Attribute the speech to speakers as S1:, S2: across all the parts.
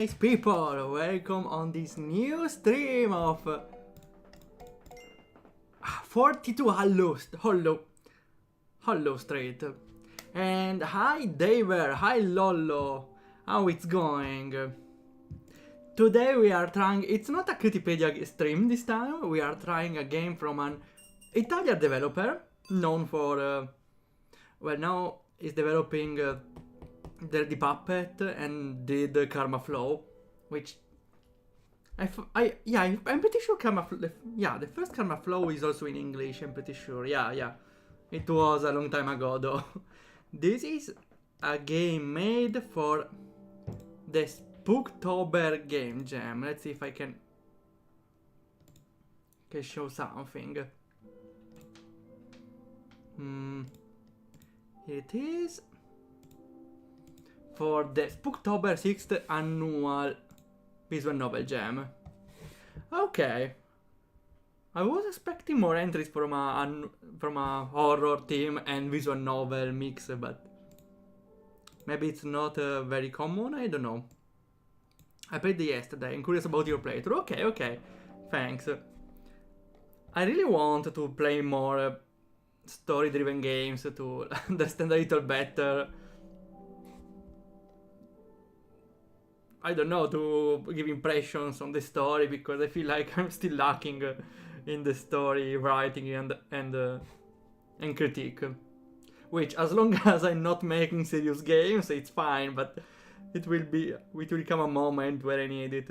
S1: Nice people, welcome on this new stream of 42 Hallows Street. And hi Daver, hi Lollo, how it's going? Today we are trying, it's not a Critipedia stream this time, we are trying a game from an Italian developer known for, well, now he's developing the Puppet and did Karma Flow, which I'm pretty sure the first Karma Flow is also in English, I'm pretty sure, yeah. It was a long time ago though. This is a game made for the Spooktober game jam. Let's see if I can show something. Here it is. For the Spooktober 6th annual visual novel jam. Okay. I was expecting more entries from a horror theme and visual novel mix, but maybe it's not very common, I don't know. I played it yesterday, I'm curious about your playthrough. Okay, thanks. I really want to play more story-driven games to understand a little better. I don't know, to give impressions on the story, because I feel like I'm still lacking in the story writing and critique. Which, as long as I'm not making serious games, it's fine, but it will come a moment where I need it.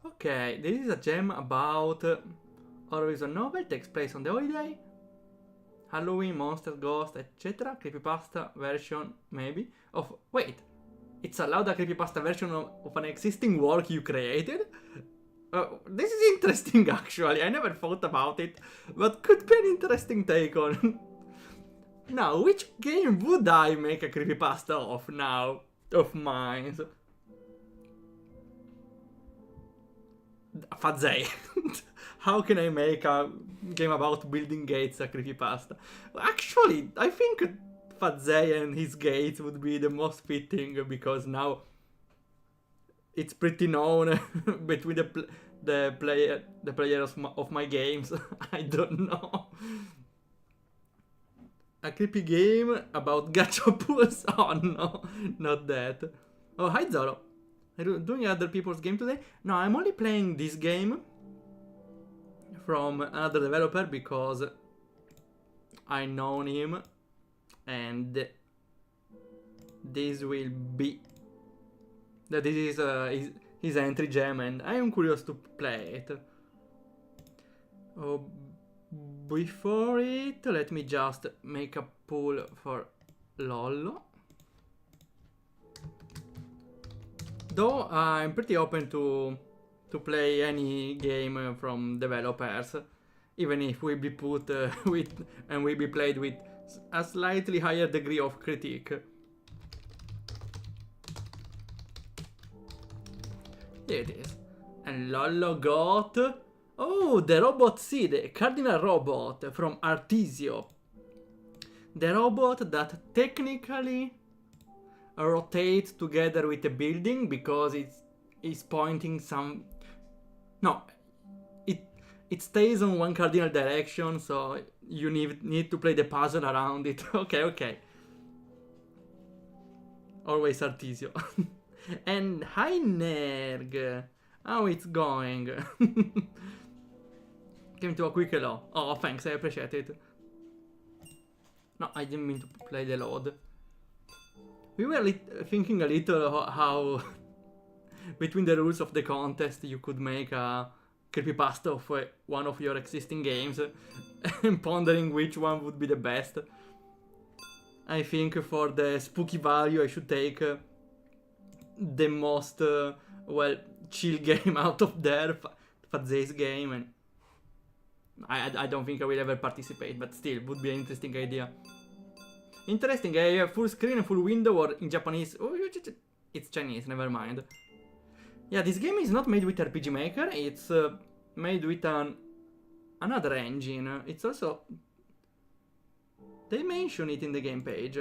S1: Okay, this is a gem about horror visual novel, takes place on the holiday. Halloween, monsters, ghosts, etc. Creepypasta version, maybe, of... Wait! It's allowed a creepypasta version of an existing work you created? This is interesting actually, I never thought about it, but could be an interesting take on. Now, which game would I make a creepypasta of now? Of mine? Fazei. How can I make a game about building gates a creepypasta? Actually, I think Fazei and his gates would be the most fitting, because now it's pretty known between the players of my games. I don't know. A creepy game about gachapons? Oh no, not that. Oh, hi Zoro. Are you doing other people's game today? No, I'm only playing this game from another developer because I know him. And this will be that this is his entry gem, and I am curious to play it. Oh, before it, let me just make a poll for Lollo. Though I'm pretty open to play any game from developers, even if we be put with and we be played with a slightly higher degree of critique. Here it is. And Lollo got... Oh, the robot seed, the cardinal robot from Artisio. The robot that technically rotates together with the building because it's pointing some... No, it stays on one cardinal direction, so you need to play the puzzle around it. Okay. Always Artisio. And hi Nerg. How it's going? Came to a quick hello. Oh, thanks, I appreciate it. No, I didn't mean to play the load. We were thinking a little how between the rules of the contest you could make a creepypasta of one of your existing games and pondering which one would be the best. I think for the spooky value I should take the most well, chill game out of there, Fazei's game, and I don't think I will ever participate, but still would be an interesting idea. Interesting, full screen, full window, or in Japanese? Oh, it's Chinese, never mind. Yeah, this game is not made with RPG Maker, it's made with another engine. It's also... They mention it in the game page.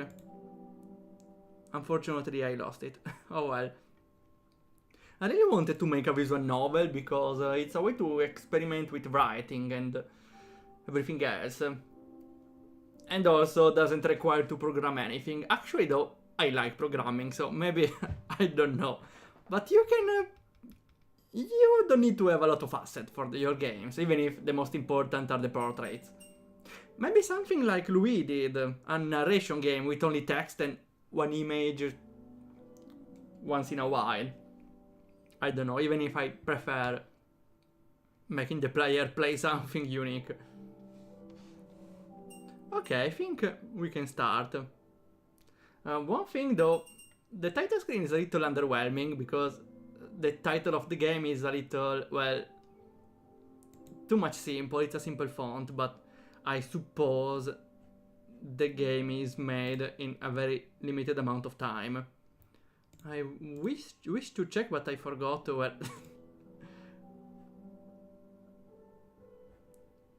S1: Unfortunately, I lost it. Oh well. I really wanted to make a visual novel because it's a way to experiment with writing and everything else. And also doesn't require to program anything. Actually though, I like programming, so maybe, I don't know. But you can, you don't need to have a lot of assets for your games, even if the most important are the portraits. Maybe something like Louis did, a narration game with only text and one image once in a while. I don't know, even if I prefer making the player play something unique. Okay, I think we can start. One thing though, the title screen is a little underwhelming because the title of the game is a little, well, too much simple. It's a simple font, but I suppose the game is made in a very limited amount of time. I wish to check, but I forgot where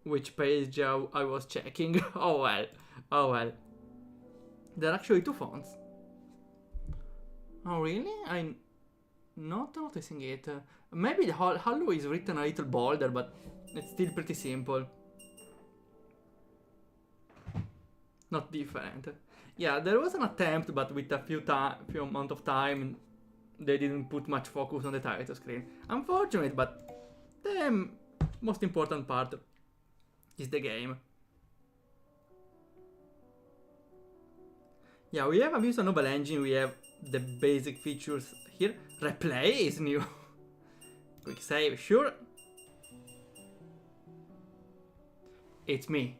S1: which page I was checking. Oh well, oh well. There are actually two fonts. Oh really? I'm not noticing it. Maybe the Hallow is written a little bolder, but it's still pretty simple. Not different. Yeah, there was an attempt, but with a few amount of time, they didn't put much focus on the title screen. Unfortunate, but the most important part is the game. Yeah, we have a visual novel engine, we have the basic features here. Replay is new. Quick save, sure. It's me,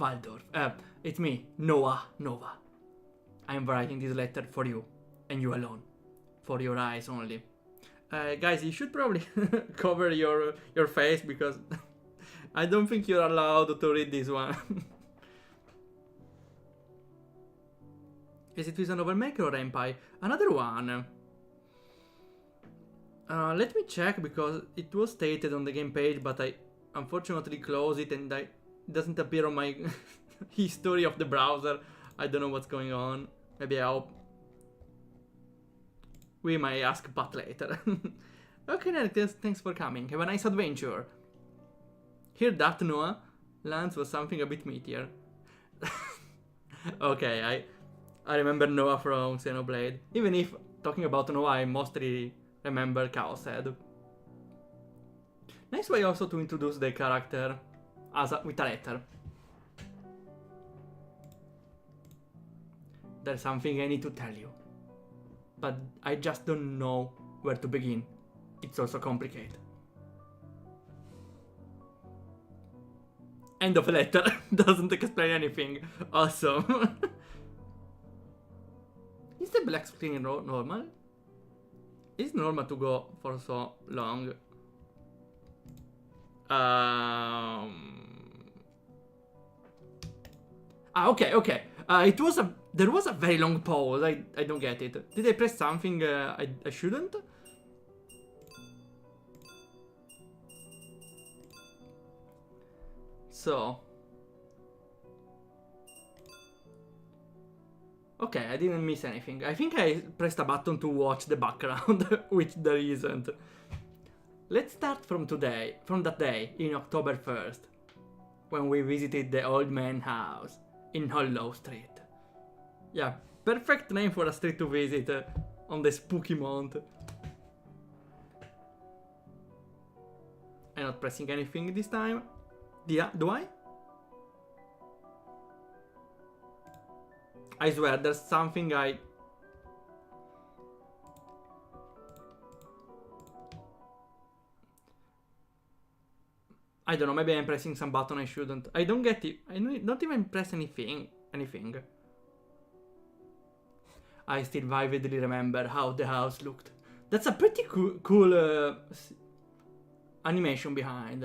S1: Waldorf. It's me, Nova. I'm writing this letter for you, and you alone. For your eyes only. Guys, you should probably cover your face because I don't think you're allowed to read this one. Is it with a novel maker or Empire? Another one. Let me check because it was stated on the game page, but I unfortunately closed it and it doesn't appear on my history of the browser. I don't know what's going on. Maybe I'll... We might ask Pat later. Okay, then, thanks for coming. Have a nice adventure. Hear that, Noah? Lance was something a bit meatier. Okay, I remember Noah from Xenoblade. Even if, talking about Noah, I mostly remember Chaos Head. Nice way also to introduce the character with a letter. There's something I need to tell you, but I just don't know where to begin. It's also complicated. End of letter. Doesn't explain anything. Awesome. Is the black screen normal? It's normal to go for so long. Okay. There was a very long pause. I don't get it. Did I press something I shouldn't? So. Okay, I didn't miss anything. I think I pressed a button to watch the background, which there isn't. Let's start from that day, in October 1st, when we visited the old man house in Hallows Street. Yeah, perfect name for a street to visit on the spooky month. I'm not pressing anything this time. Do I? I swear, there's something I don't know, maybe I'm pressing some button I shouldn't. I don't get it. I don't even press anything. I still vividly remember how the house looked. That's a pretty cool animation behind.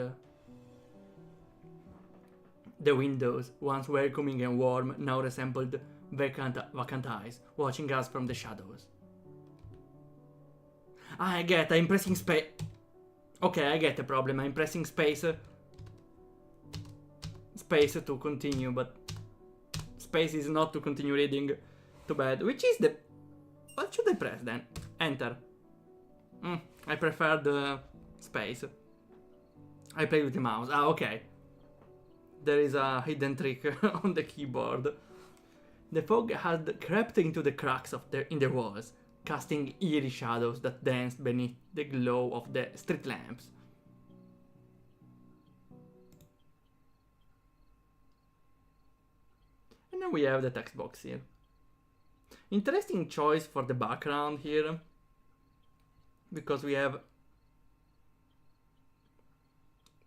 S1: The windows, once welcoming and warm, now resembled vacant eyes, watching us from the shadows. I get, I'm pressing space. Okay, I get the problem. I'm pressing space to continue, but space is not to continue reading. Too bad. Which is the... What should I press then? Enter. I prefer the space. I play with the mouse. Ah, okay. There is a hidden trick on the keyboard. The fog had crept into the cracks in the walls, casting eerie shadows that danced beneath the glow of the street lamps. And now we have the text box here. Interesting choice for the background here, because we have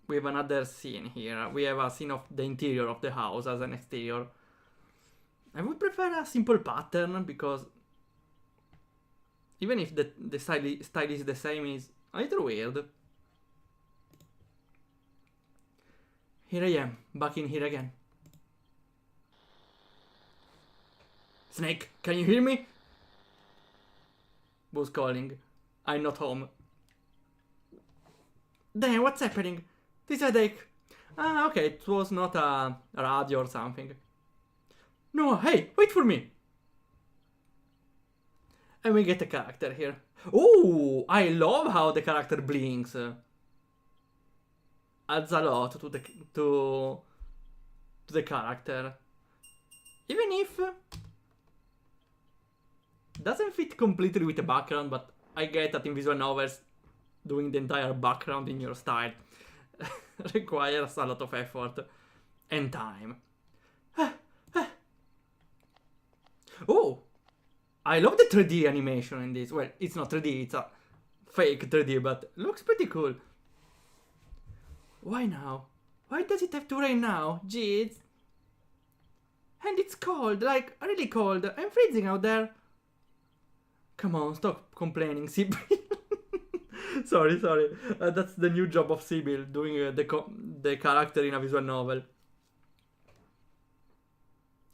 S1: another scene here. We have a scene of the interior of the house as an exterior. I would prefer a simple pattern, because even if the style is the same, is a little weird. Here I am, back in here again. Snake, can you hear me? Who's calling? I'm not home. Damn, what's happening? This headache. Ah, okay, it was not a radio or something. No, hey, wait for me. And we get a character here. Oh, I love how the character blinks. Adds a lot to the character. Even if doesn't fit completely with the background, but I get that in visual novels doing the entire background in your style requires a lot of effort and time. Oh, I love the 3D animation in this. Well, it's not 3D, it's a fake 3D, but looks pretty cool. Why now? Why does it have to rain now? Jeez. And it's cold, like really cold. I'm freezing out there. Come on, stop complaining, Sibyl. sorry. That's the new job of Sibyl, doing the character in a visual novel.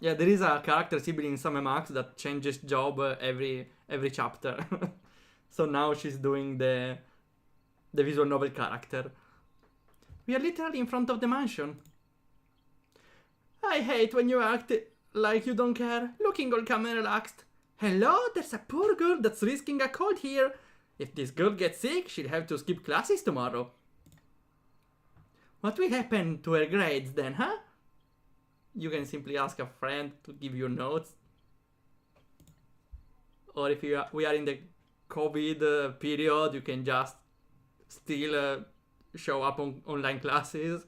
S1: Yeah, there is a character Sibyl in Sam Max that changes job every chapter. So now she's doing the visual novel character. We are literally in front of the mansion. I hate when you act like you don't care, looking all calm and relaxed. Hello, there's a poor girl that's risking a cold here. If this girl gets sick, she'll have to skip classes tomorrow. What will happen to her grades then, huh? You can simply ask a friend to give you notes. Or if we are in the COVID period, you can just still show up on online classes.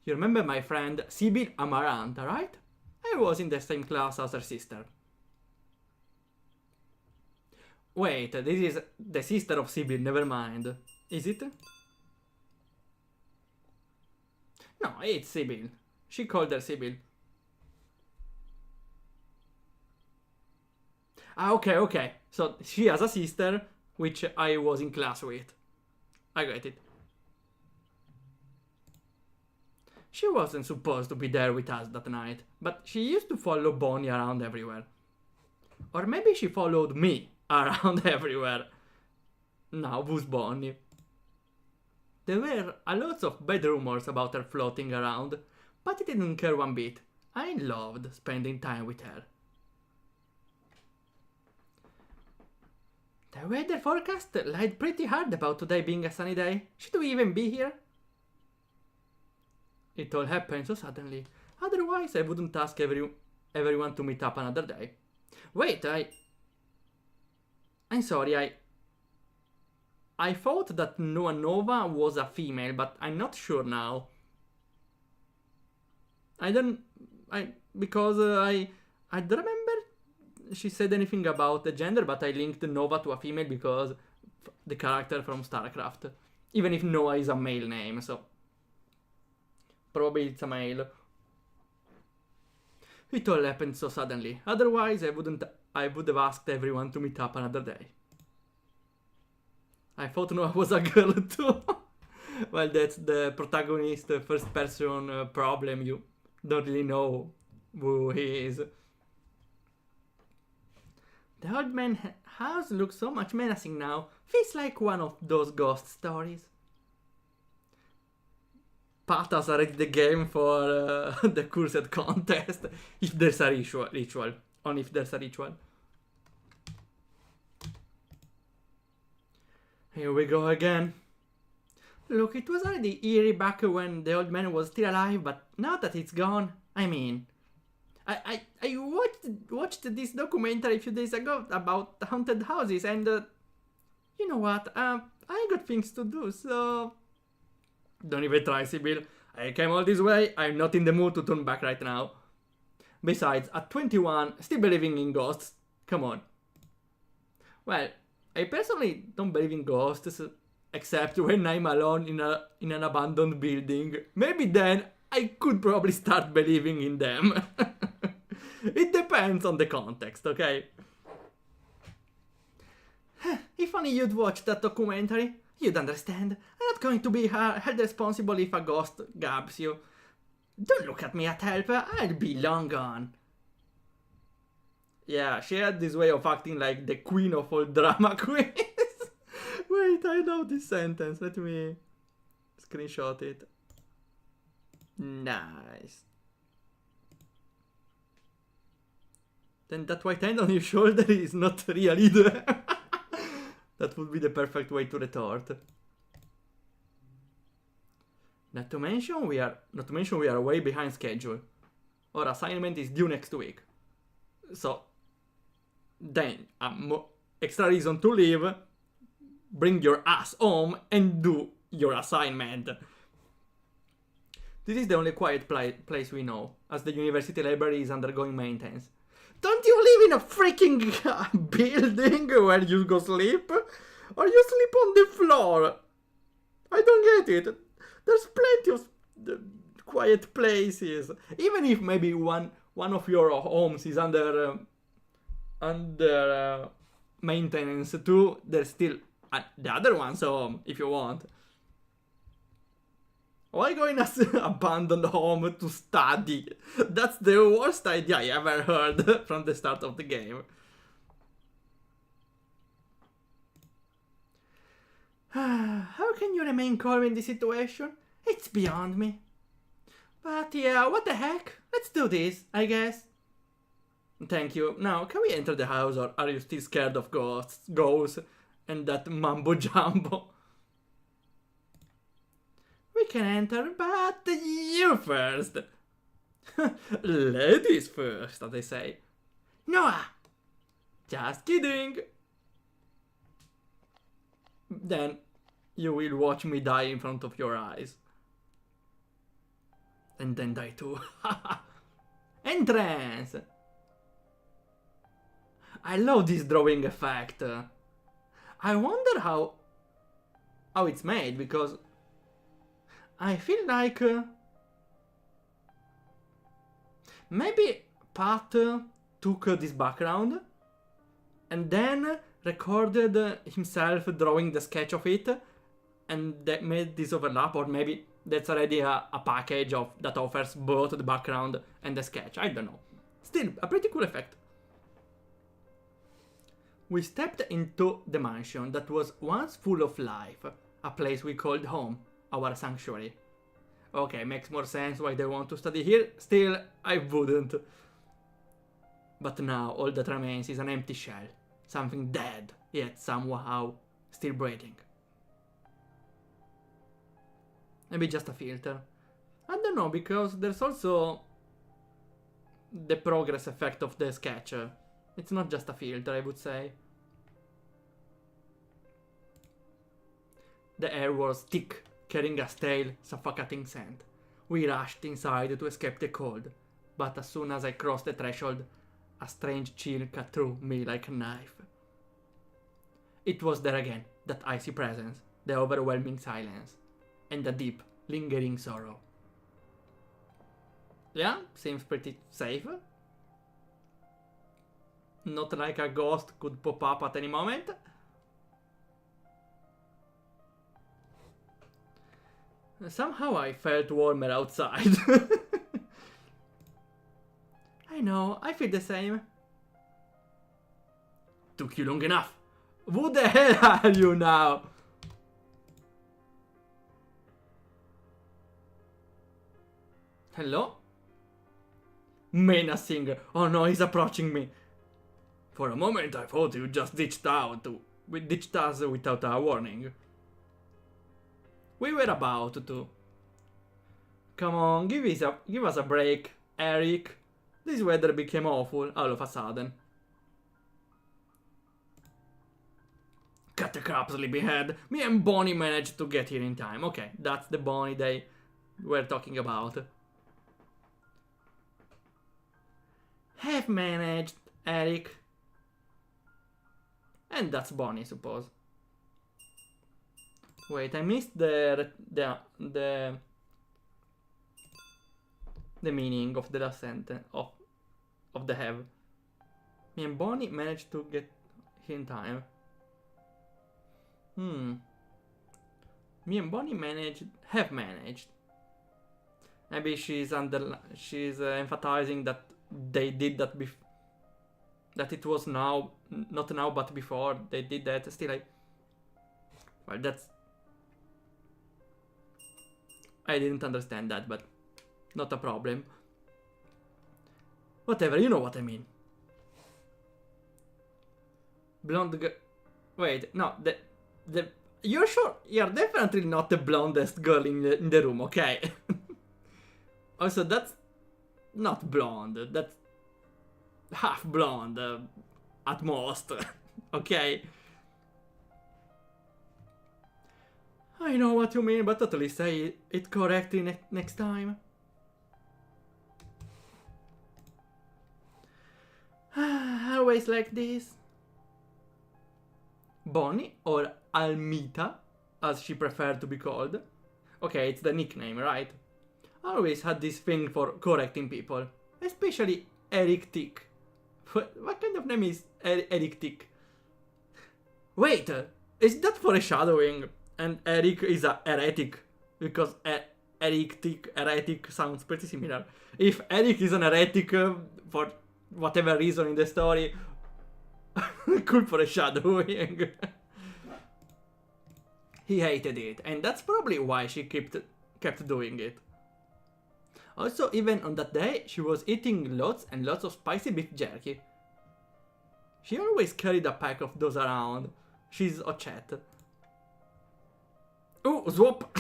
S1: You remember my friend Sibyl Amaranta, right? I was in the same class as her sister. Wait, this is the sister of Sibyl, never mind. Is it? No, it's Sibyl. She called her Sibyl. Ah, okay. So she has a sister, which I was in class with. I get it. She wasn't supposed to be there with us that night, but she used to follow Bonnie around everywhere. Or maybe she followed me around everywhere. Now, who's Bonnie? There were a lot of bad rumors about her floating around, but I didn't care one bit. I loved spending time with her. The weather forecast lied pretty hard about today being a sunny day. Should we even be here? It all happened so suddenly. Otherwise, I wouldn't ask everyone to meet up another day. Wait, I'm sorry, I thought that Noa Nova was a female, but I'm not sure now. I don't remember she said anything about the gender, but I linked Nova to a female because the character from StarCraft. Even if Noah is a male name, so probably it's a male. It all happened so suddenly. Otherwise, I would have asked everyone to meet up another day. I thought Noah was a girl too. Well, that's the protagonist first person problem. You don't really know who he is. The old man's house looks so much menacing now. Feels like one of those ghost stories. Pat has already the game for the cursed contest. If there's a ritual. Only if there's a ritual. Here we go again. Look, it was already eerie back when the old man was still alive, but now that it's gone, I mean... I watched this documentary a few days ago about haunted houses, and you know what? I got things to do, so don't even try, Sibyl. I came all this way. I'm not in the mood to turn back right now. Besides, at 21, still believing in ghosts. Come on. Well, I personally don't believe in ghosts, except when I'm alone in an abandoned building. Maybe then I could probably start believing in them. It depends on the context, okay? If only you'd watched that documentary, you'd understand. I'm not going to be held responsible if a ghost grabs you. Don't look at me at help, I'll be long gone. Yeah, she had this way of acting like the queen of all drama queens. Wait, I know this sentence. Let me screenshot it. Nice. Then that white hand on your shoulder is not real either. That would be the perfect way to retort. Not to mention we are way behind schedule. Our assignment is due next week. So then extra reason to leave. Bring your ass home and do your assignment. This is the only quiet place we know, as the university library is undergoing maintenance. Don't you live in a freaking building where you go sleep? Or you sleep on the floor? I don't get it. There's plenty of quiet places. Even if maybe one of your homes is under maintenance too, there's still the other one's home if you want. Why go in an abandoned home to study? That's the worst idea I ever heard from the start of the game. How can you remain calm in this situation? It's beyond me. But yeah, what the heck? Let's do this, I guess. Thank you. Now, can we enter the house, or are you still scared of ghosts, and that mumbo jumbo? We can enter, but you first. Ladies first, as they say. Noah! Just kidding. Then you will watch me die in front of your eyes. And then die too. Entrance! I love this drawing effect. I wonder how it's made, because I feel like maybe Pat took this background and then recorded himself drawing the sketch of it, and that made this overlap, or maybe that's already a package that offers both the background and the sketch. I don't know. Still, a pretty cool effect. We stepped into the mansion that was once full of life, a place we called home, our sanctuary. Okay, makes more sense why they want to study here. Still, I wouldn't. But now all that remains is an empty shell. Something dead, yet somehow still breathing. Maybe just a filter. I don't know, because there's also the progress effect of the sketch. It's not just a filter, I would say. The air was thick, carrying a stale, suffocating scent. We rushed inside to escape the cold, but as soon as I crossed the threshold, a strange chill cut through me like a knife. It was there again, that icy presence, the overwhelming silence, and the deep, lingering sorrow. Yeah, seems pretty safe. Not like a ghost could pop up at any moment. Somehow I felt warmer outside. I know, I feel the same. Took you long enough. Who the hell are you now? Hello? Menacing. Oh no, he's approaching me. For a moment I thought you just ditched out to We ditched us without a warning. We were about to. Come on, give us a break, Eric. This weather became awful all of a sudden. Cut the crap, sleepyhead. Me and Bonnie managed to get here in time. Okay, that's the Bonnie they were talking about. Have managed, Eric. And that's Bonnie, suppose. Wait, I missed the meaning of the last sentence of the have. Me and Bonnie managed to get here in time. Me and Bonnie have managed. Maybe she's emphasizing that they did that that it was now, not now, but before they did that. Still, well, that's. I didn't understand that, but not a problem. Whatever, you know what I mean. Blonde girl. Wait, no, you're sure? You're definitely not the blondest girl in the room, okay? Also, that's not blonde. That's half blonde, at most. Okay? I know what you mean, but at least say it correctly next time. Always like this. Bonnie, or Almita, as she preferred to be called. Okay, it's the nickname, right? Always had this thing for correcting people. Especially Eric Tick. What kind of name is Eric Tick? Wait, is that foreshadowing? And Eric is a heretic, because Eric Tick, heretic sounds pretty similar. If Eric is an heretic for whatever reason in the story, cool foreshadowing. He hated it, and that's probably why she kept doing it. Also, even on that day, she was eating lots and lots of spicy beef jerky. She always carried a pack of those around. She's a chat. Oh, swap!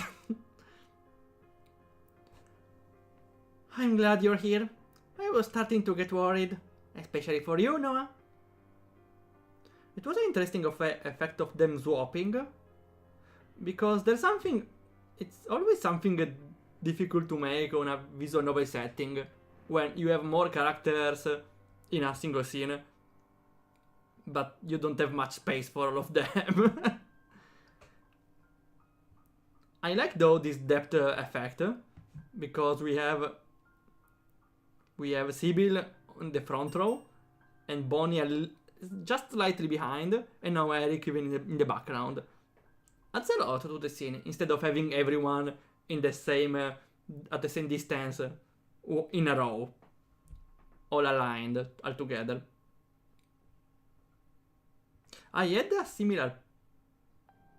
S1: I'm glad you're here. I was starting to get worried. Especially for you, Noah. It was an interesting effect of them swapping. Because there's something... It's always something difficult to make on a visual novel setting. When you have more characters in a single scene. But you don't have much space for all of them. I like though this depth effect, because we have Sybil in the front row, and Bonnie just slightly behind, and now Eric even in the background. Adds a lot to the scene, instead of having everyone in the same at the same distance in a row, all aligned, all together. I had a similar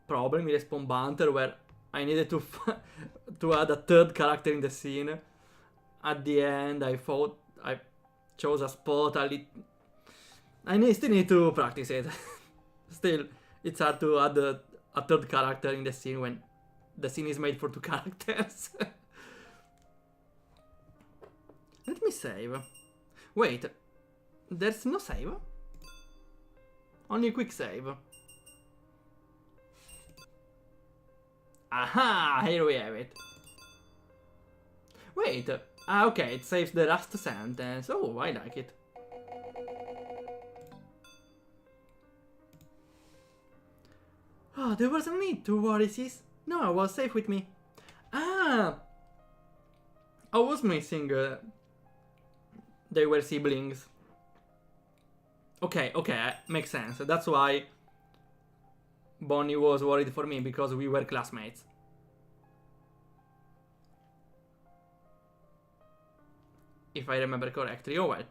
S1: problem in Respawn Banter where I needed to add a third character in the scene. At the end, I thought I chose a spot. I still need to practice it. Still, it's hard to add a third character in the scene when the scene is made for two characters. Let me save. Wait, there's no save? Only quick save. Aha! Here we have it. Wait. Okay, it saves the last sentence. Oh, I like it. Oh, there was no need to worry, sis. No, I was safe with me. Ah! I was missing. They were siblings. Okay, makes sense. That's why Bonnie was worried for me, because we were classmates. If I remember correctly. Oh well.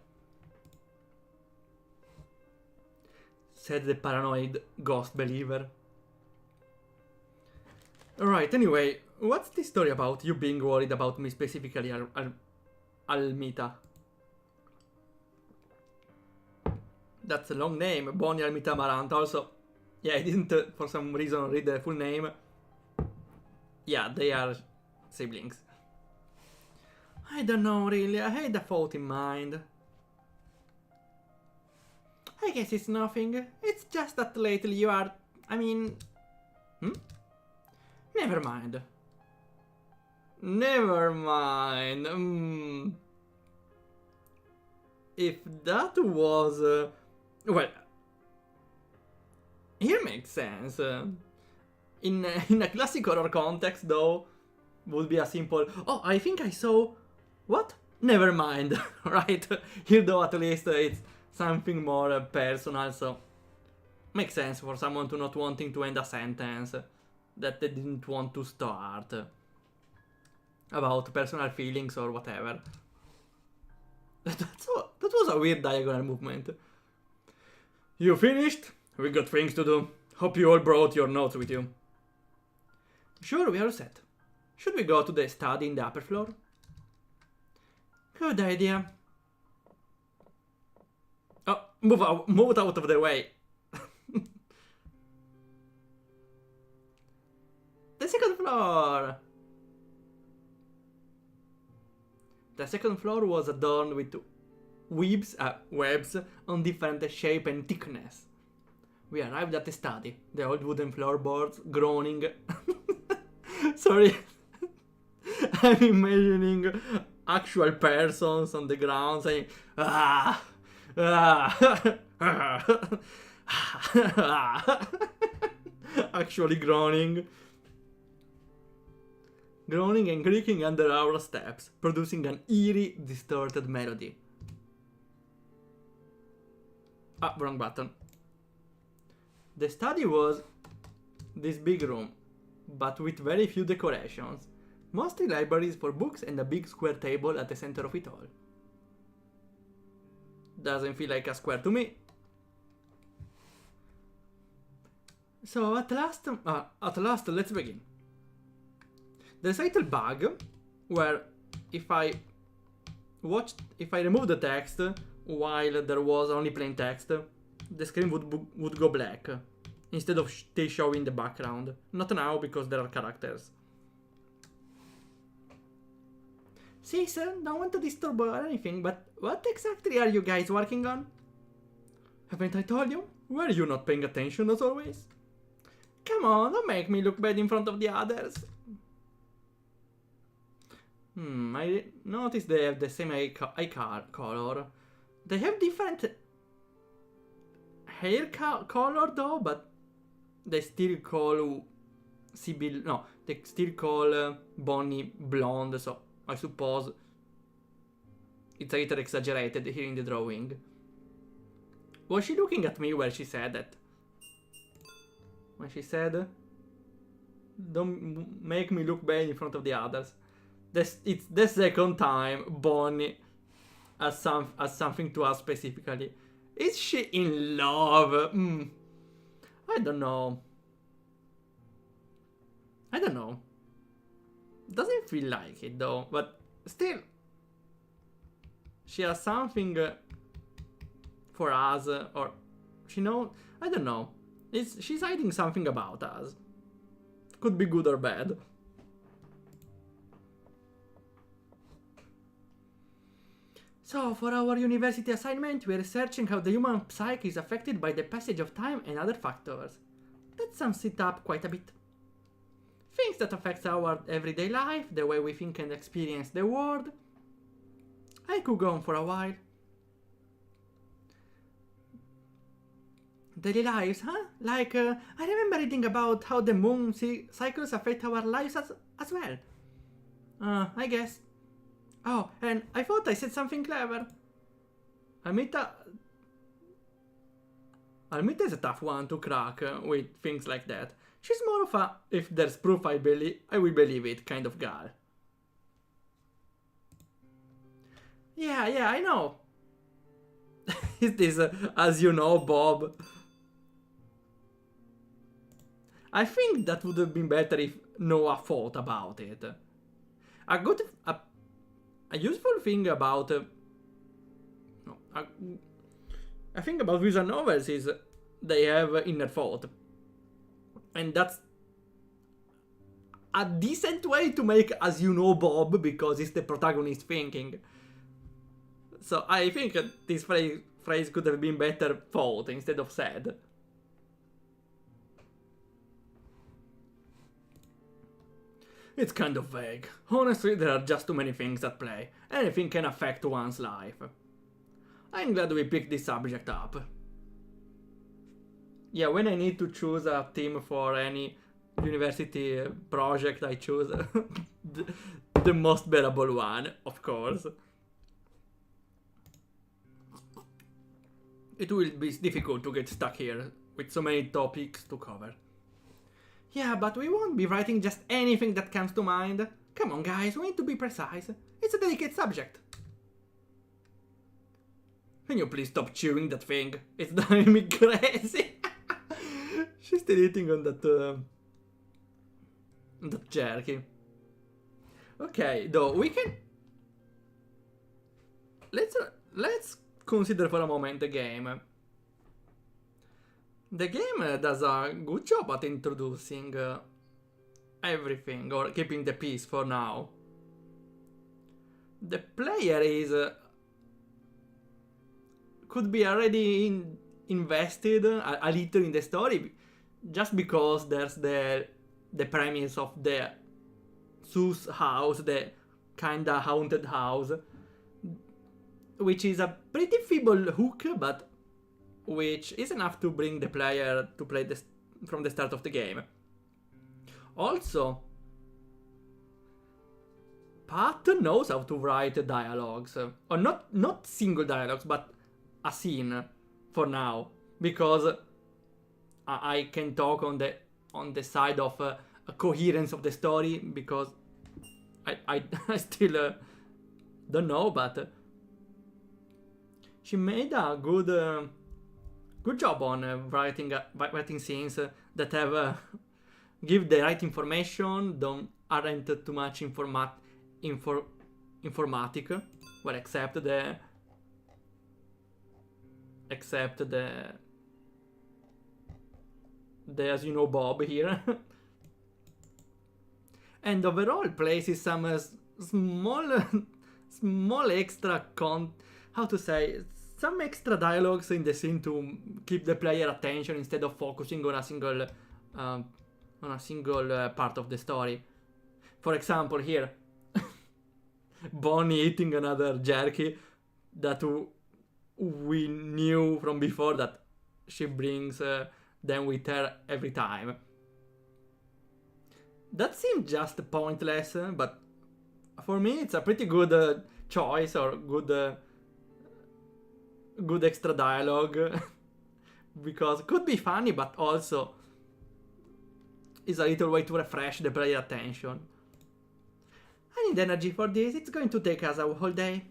S1: Said the paranoid ghost believer. Alright, anyway, what's this story about? You being worried about me specifically, Almita? That's a long name, Bonnie Almita Marant. Also, Yeah, I didn't for some reason read the full name. Yeah, they are siblings. I don't know really, I had a thought in mind. I guess it's nothing. It's just that lately you are... I mean... Never mind. Never mind. If that was... well... Here makes sense. In a classic horror context, though, would be a simple... Oh, I think I saw... What? Never mind. Right? Here, though, at least it's something more personal, so... Makes sense for someone to not wanting to end a sentence that they didn't want to start. About personal feelings or whatever. That was a weird diagonal movement. You finished? We got things to do. Hope you all brought your notes with you. Sure, we are set. Should we go to the study in the upper floor? Good idea. Oh, move out of the way. The second floor! The second floor was adorned with webs on different shape and thickness. We arrived at the study, the old wooden floorboards groaning. Sorry. I'm imagining actual persons on the ground saying, ah, actually groaning and creaking under our steps, producing an eerie, distorted melody. Ah, wrong button. The study was this big room, but with very few decorations. Mostly libraries for books and a big square table at the center of it all. Doesn't feel like a square to me. So at last, let's begin. There's a little bug where if I remove the text while there was only plain text, the screen would go black instead of stay showing the background. Not now because there are characters. See, sir, don't want to disturb or anything, but what exactly are you guys working on? Haven't I told you? Were you not paying attention as always? Come on, don't make me look bad in front of the others. I noticed they have the same eye color. They have different hair color though, but they still call Sibyl, no, they still call Bonnie blonde, so I suppose it's a little exaggerated here in the drawing. Was she looking at me when she said that? When she said, don't make me look bad in front of the others. It's the second time Bonnie has something to us specifically. Is she in love? I don't know. Doesn't feel like it though, but still. She has something for us, or she knows. I don't know. She's hiding something about us. Could be good or bad. So, for our university assignment, we are researching how the human psyche is affected by the passage of time and other factors. That sums it up quite a bit. Things that affect our everyday life, the way we think and experience the world. I could go on for a while. Daily lives, huh? Like, I remember reading about how the moon cycles affect our lives as well. I guess. Oh, and I thought I said something clever. Almita is a tough one to crack with things like that. She's more of a, if there's proof I will believe it kind of girl. Yeah, I know. Is this, as you know, Bob? I think that would have been better if Noah thought about it. A useful thing about I think about visual novels is they have inner thought. And that's a decent way to make as you know Bob, because it's the protagonist thinking. So I think this phrase could have been better thought instead of said. It's kind of vague. Honestly, there are just too many things at play. Anything can affect one's life. I'm glad we picked this subject up. Yeah, when I need to choose a theme for any university project, I choose the most bearable one, of course. It will be difficult to get stuck here with so many topics to cover. Yeah, but we won't be writing just anything that comes to mind. Come on, guys, we need to be precise. It's a delicate subject. Can you please stop chewing that thing? It's driving me crazy. She's still eating on that jerky. Okay, though we can. Let's consider for a moment the game. The game does a good job at introducing everything, or keeping the peace for now. The player is could be already invested a little in the story, just because there's the premise of the Sue's house, the kinda haunted house, which is a pretty feeble hook, but which is enough to bring the player to play from the start of the game. Also, Pat knows how to write dialogues, or not single dialogues, but a scene for now, because I can talk on the side of a coherence of the story, because I still don't know, but she made a good job on writing scenes that have give the right information, aren't too much informatic, well, except the as you know Bob here. And overall places some small extra some extra dialogues in the scene to keep the player attention instead of focusing on a single part of the story. For example, here, Bonnie eating another jerky that we knew from before that she brings them with her every time. That seemed just pointless, but for me it's a pretty good choice, or good extra dialogue, because it could be funny, but also is a little way to refresh the player attention. I need energy for this, it's going to take us a whole day.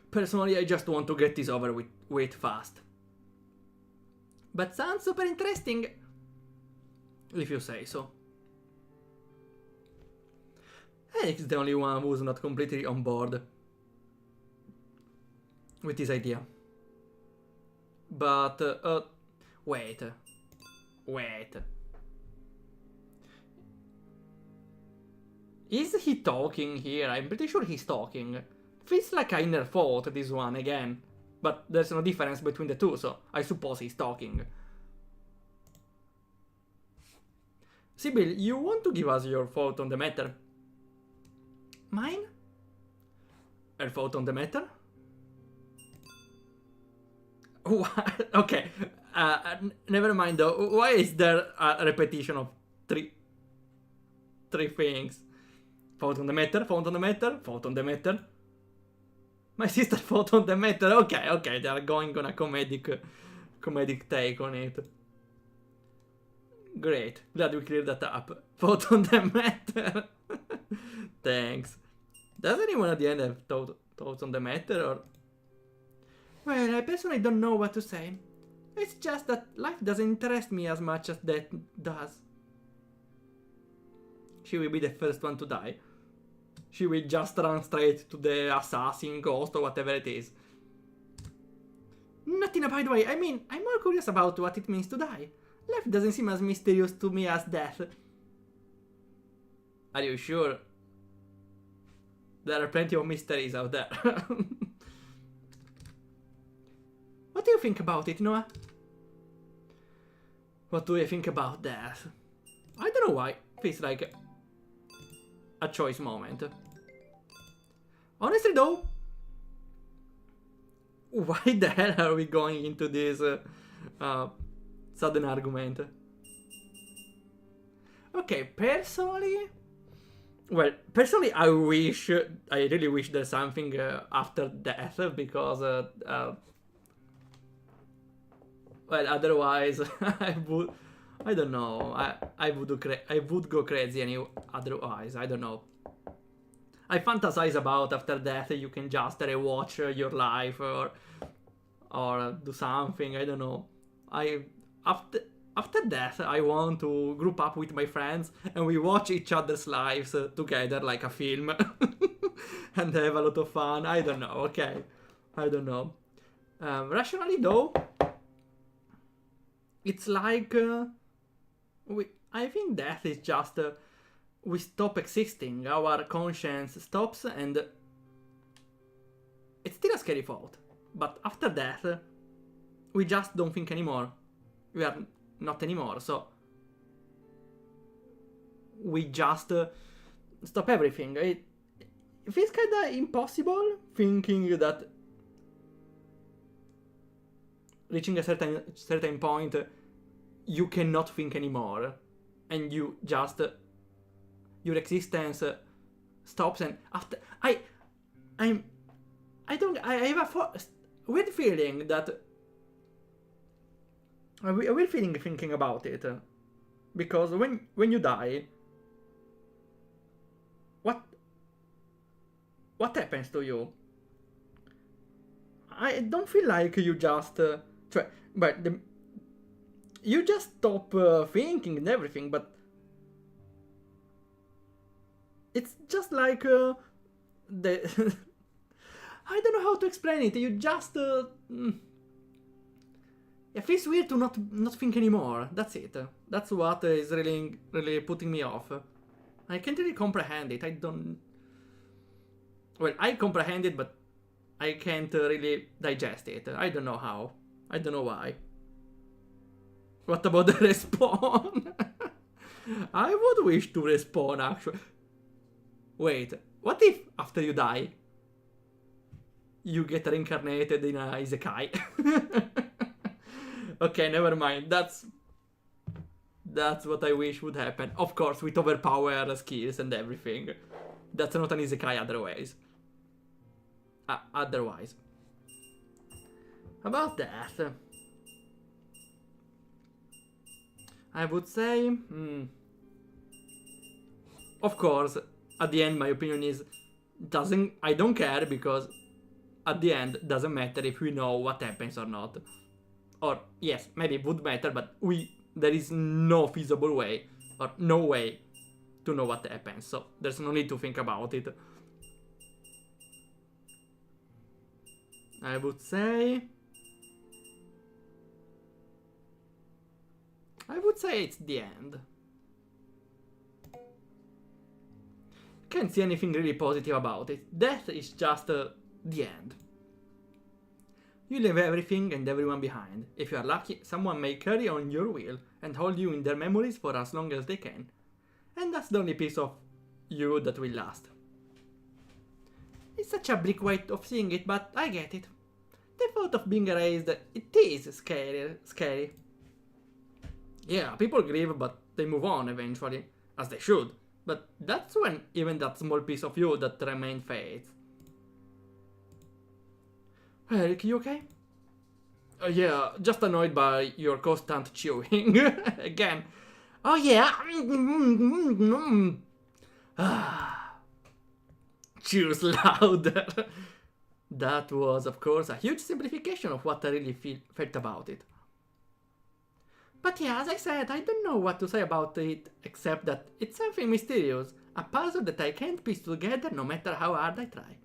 S1: Personally, I just want to get this over with fast. But sounds super interesting, if you say so. Eric's the only one who's not completely on board with this idea. But, wait. Is he talking here? I'm pretty sure he's talking. Feels like an inner thought, this one, again. But there's no difference between the two, so I suppose he's talking. Sybil, you want to give us your thought on the matter? Mine? Her thought on the matter? What? Okay, never mind though. Why is there a repetition of three things? Thought on the matter, thought on the matter, thought on the matter. My sister thought on the matter. Okay, they are going on a comedic take on it. Great, glad we cleared that up. Thought on the matter. Thanks. Does anyone at the end have thoughts on the matter, or? Well, I personally don't know what to say. It's just that life doesn't interest me as much as that does. She will be the first one to die. She will just run straight to the assassin, ghost, or whatever it is. Not in a bad way. I mean, I'm more curious about what it means to die. Life doesn't seem as mysterious to me as death. Are you sure? There are plenty of mysteries out there. What do you think about it, Noah? What do you think about death? I don't know why. Feels like a choice moment. Honestly though, why the hell are we going into this sudden argument? Okay, personally, I really wish there's something after death, because well, otherwise I don't know, I would go crazy otherwise. I don't know. I fantasize about after death you can just rewatch your life or do something. I don't know. After death I want to group up with my friends and we watch each other's lives together like a film and have a lot of fun. I don't know. Okay, I don't know. Rationally though, it's like I think death is just we stop existing, our conscience stops, and it's still a scary thought. But after death, we just don't think anymore. We are not anymore, so we just stop everything. It feels kinda impossible thinking that reaching a certain point, you cannot think anymore, and you just your existence stops. And after I have a weird feeling that a weird feeling thinking about it, because when you die, what happens to you? I don't feel like you just you just stop thinking and everything, but it's just like I don't know how to explain it. You just it feels weird to not think anymore. That's it. That's what is really putting me off. I can't really comprehend it. I don't. Well, I comprehend it, but I can't really digest it. I don't know how. I don't know why. What about the respawn? I would wish to respawn, actually. Wait, what if after you die, you get reincarnated in a isekai? Okay, never mind. That's what I wish would happen. Of course, with overpowered skills and everything. That's not an isekai otherwise. Otherwise. About that, I would say, of course, at the end my opinion is I don't care, because at the end doesn't matter if we know what happens or not. Or yes, maybe it would matter, but there is no feasible way or no way to know what happens, so there's no need to think about it. I would say it's the end. Can't see anything really positive about it. Death is just the end. You leave everything and everyone behind. If you are lucky, someone may carry on your will and hold you in their memories for as long as they can. And that's the only piece of you that will last. It's such a bleak way of seeing it, but I get it. The thought of being erased, it is scary. Yeah, people grieve, but they move on eventually, as they should. But that's when even that small piece of you that remained fades. Eric, you okay? Yeah, just annoyed by your constant chewing. Again. Oh yeah. Chews louder. That was, of course, a huge simplification of what I really felt about it. But yeah, as I said, I don't know what to say about it, except that it's something mysterious, a puzzle that I can't piece together no matter how hard I try.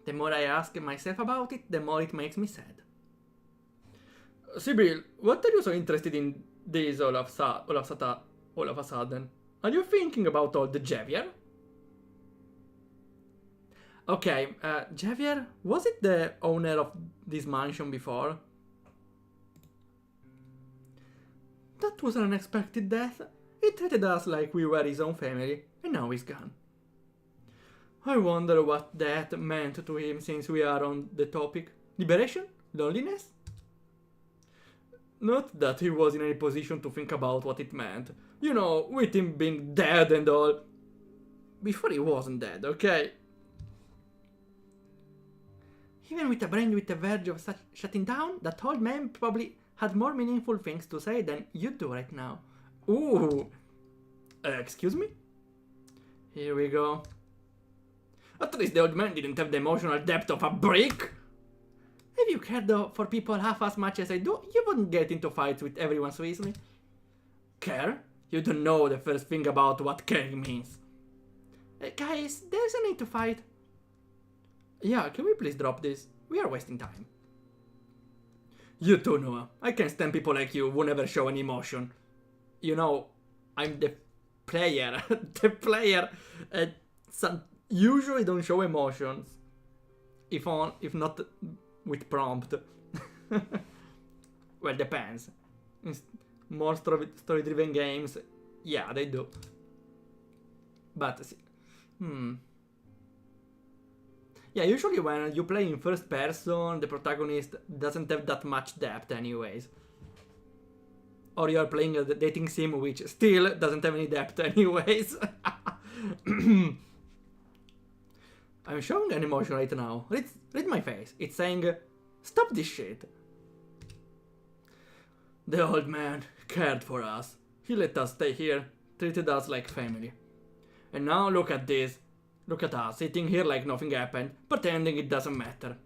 S1: The more I ask myself about it, the more it makes me sad. Sibyl, what are you so interested in this all of a sudden? Are you thinking about all the Javier? Okay, Javier, was it the owner of this mansion before? That was an unexpected death. He treated us like we were his own family, and now he's gone. I wonder what that meant to him since we are on the topic. Liberation? Loneliness? Not that he was in any position to think about what it meant. You know, with him being dead and all. Before he wasn't dead, okay? Even with a brain with the verge of shutting down, that old man probably had more meaningful things to say than you do right now. Ooh. Excuse me? Here we go. At least the old man didn't have the emotional depth of a brick. If you cared for people half as much as I do, you wouldn't get into fights with everyone so easily. Care? You don't know the first thing about what caring means. Guys, there's a need to fight. Yeah, can we please drop this? We are wasting time. You too, Noah. I can't stand people like you who never show any emotion. You know, I'm the player. The player. Some usually don't show emotions. If not with prompt. Well, depends. In more story-driven games, yeah, they do. But, yeah, usually when you play in first person, the protagonist doesn't have that much depth anyways. Or you're playing a dating sim which still doesn't have any depth anyways. I'm showing an emotion right now. Read my face. It's saying, stop this shit. The old man cared for us. He let us stay here, treated us like family. And now look at this. Look at us, sitting here like nothing happened, pretending it doesn't matter.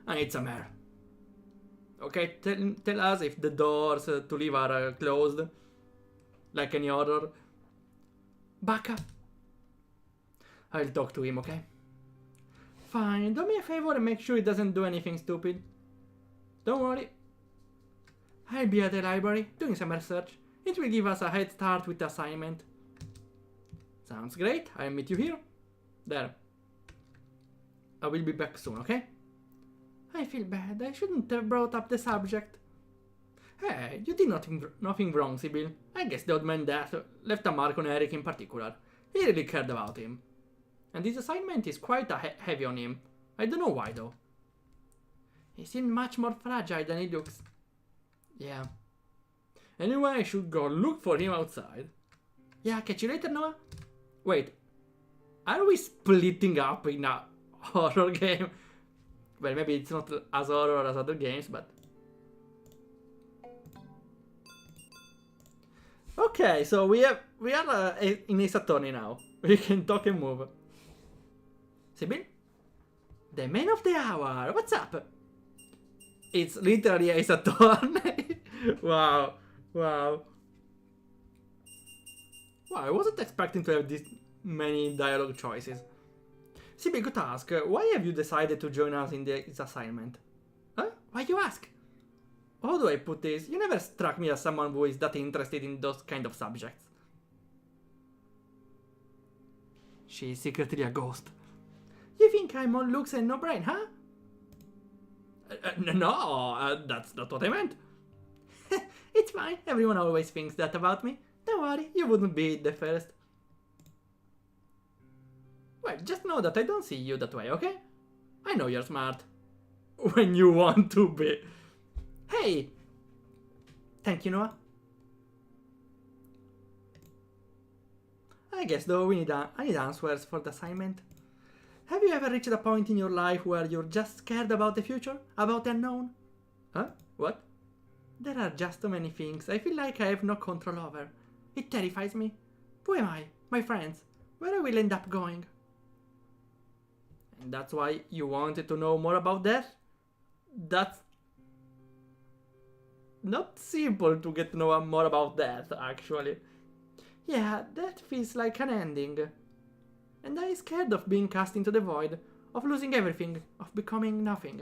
S1: I need some air. Okay, tell us if the doors to leave are closed. Like any other. Baka. I'll talk to him, okay? Fine, do me a favor and make sure he doesn't do anything stupid. Don't worry. I'll be at the library, doing some research. It will give us a head start with the assignment. Sounds great, I'll meet you here. There. I will be back soon, okay? I feel bad, I shouldn't have brought up the subject. Hey, you did nothing wrong, Sibyl. I guess the old man's death left a mark on Eric in particular. He really cared about him. And this assignment is quite heavy on him. I don't know why though. He seemed much more fragile than he looks. Yeah. Anyway, I should go look for him outside. Yeah, catch you later, Noah. Wait. Are we splitting up in a horror game? Well, maybe it's not as horror as other games, but... Okay, so we are in Ace Attorney now. We can talk and move. Sibyl? The man of the hour, what's up? It's literally Ace Attorney. Wow. Wow. Wow, I wasn't expecting to have this many dialogue choices. Sibyl, good ask. Why have you decided to join us in this assignment? Huh? Why you ask? How do I put this? You never struck me as someone who is that interested in those kind of subjects. She's secretly a ghost. You think I'm all looks and no brain, huh? No, that's not what I meant. It's fine, everyone always thinks that about me. Don't worry, you wouldn't be the first. Well, just know that I don't see you that way, okay? I know you're smart. When you want to be. Hey! Thank you, Noah. I guess though I need answers for the assignment. Have you ever reached a point in your life where you're just scared about the future? About the unknown? Huh? What? There are just too many things I feel like I have no control over. It terrifies me. Who am I? My friends? Where I will end up going? And that's why you wanted to know more about death? That's not simple to get to know more about death, actually. Yeah, that feels like an ending. And I'm scared of being cast into the void, of losing everything, of becoming nothing.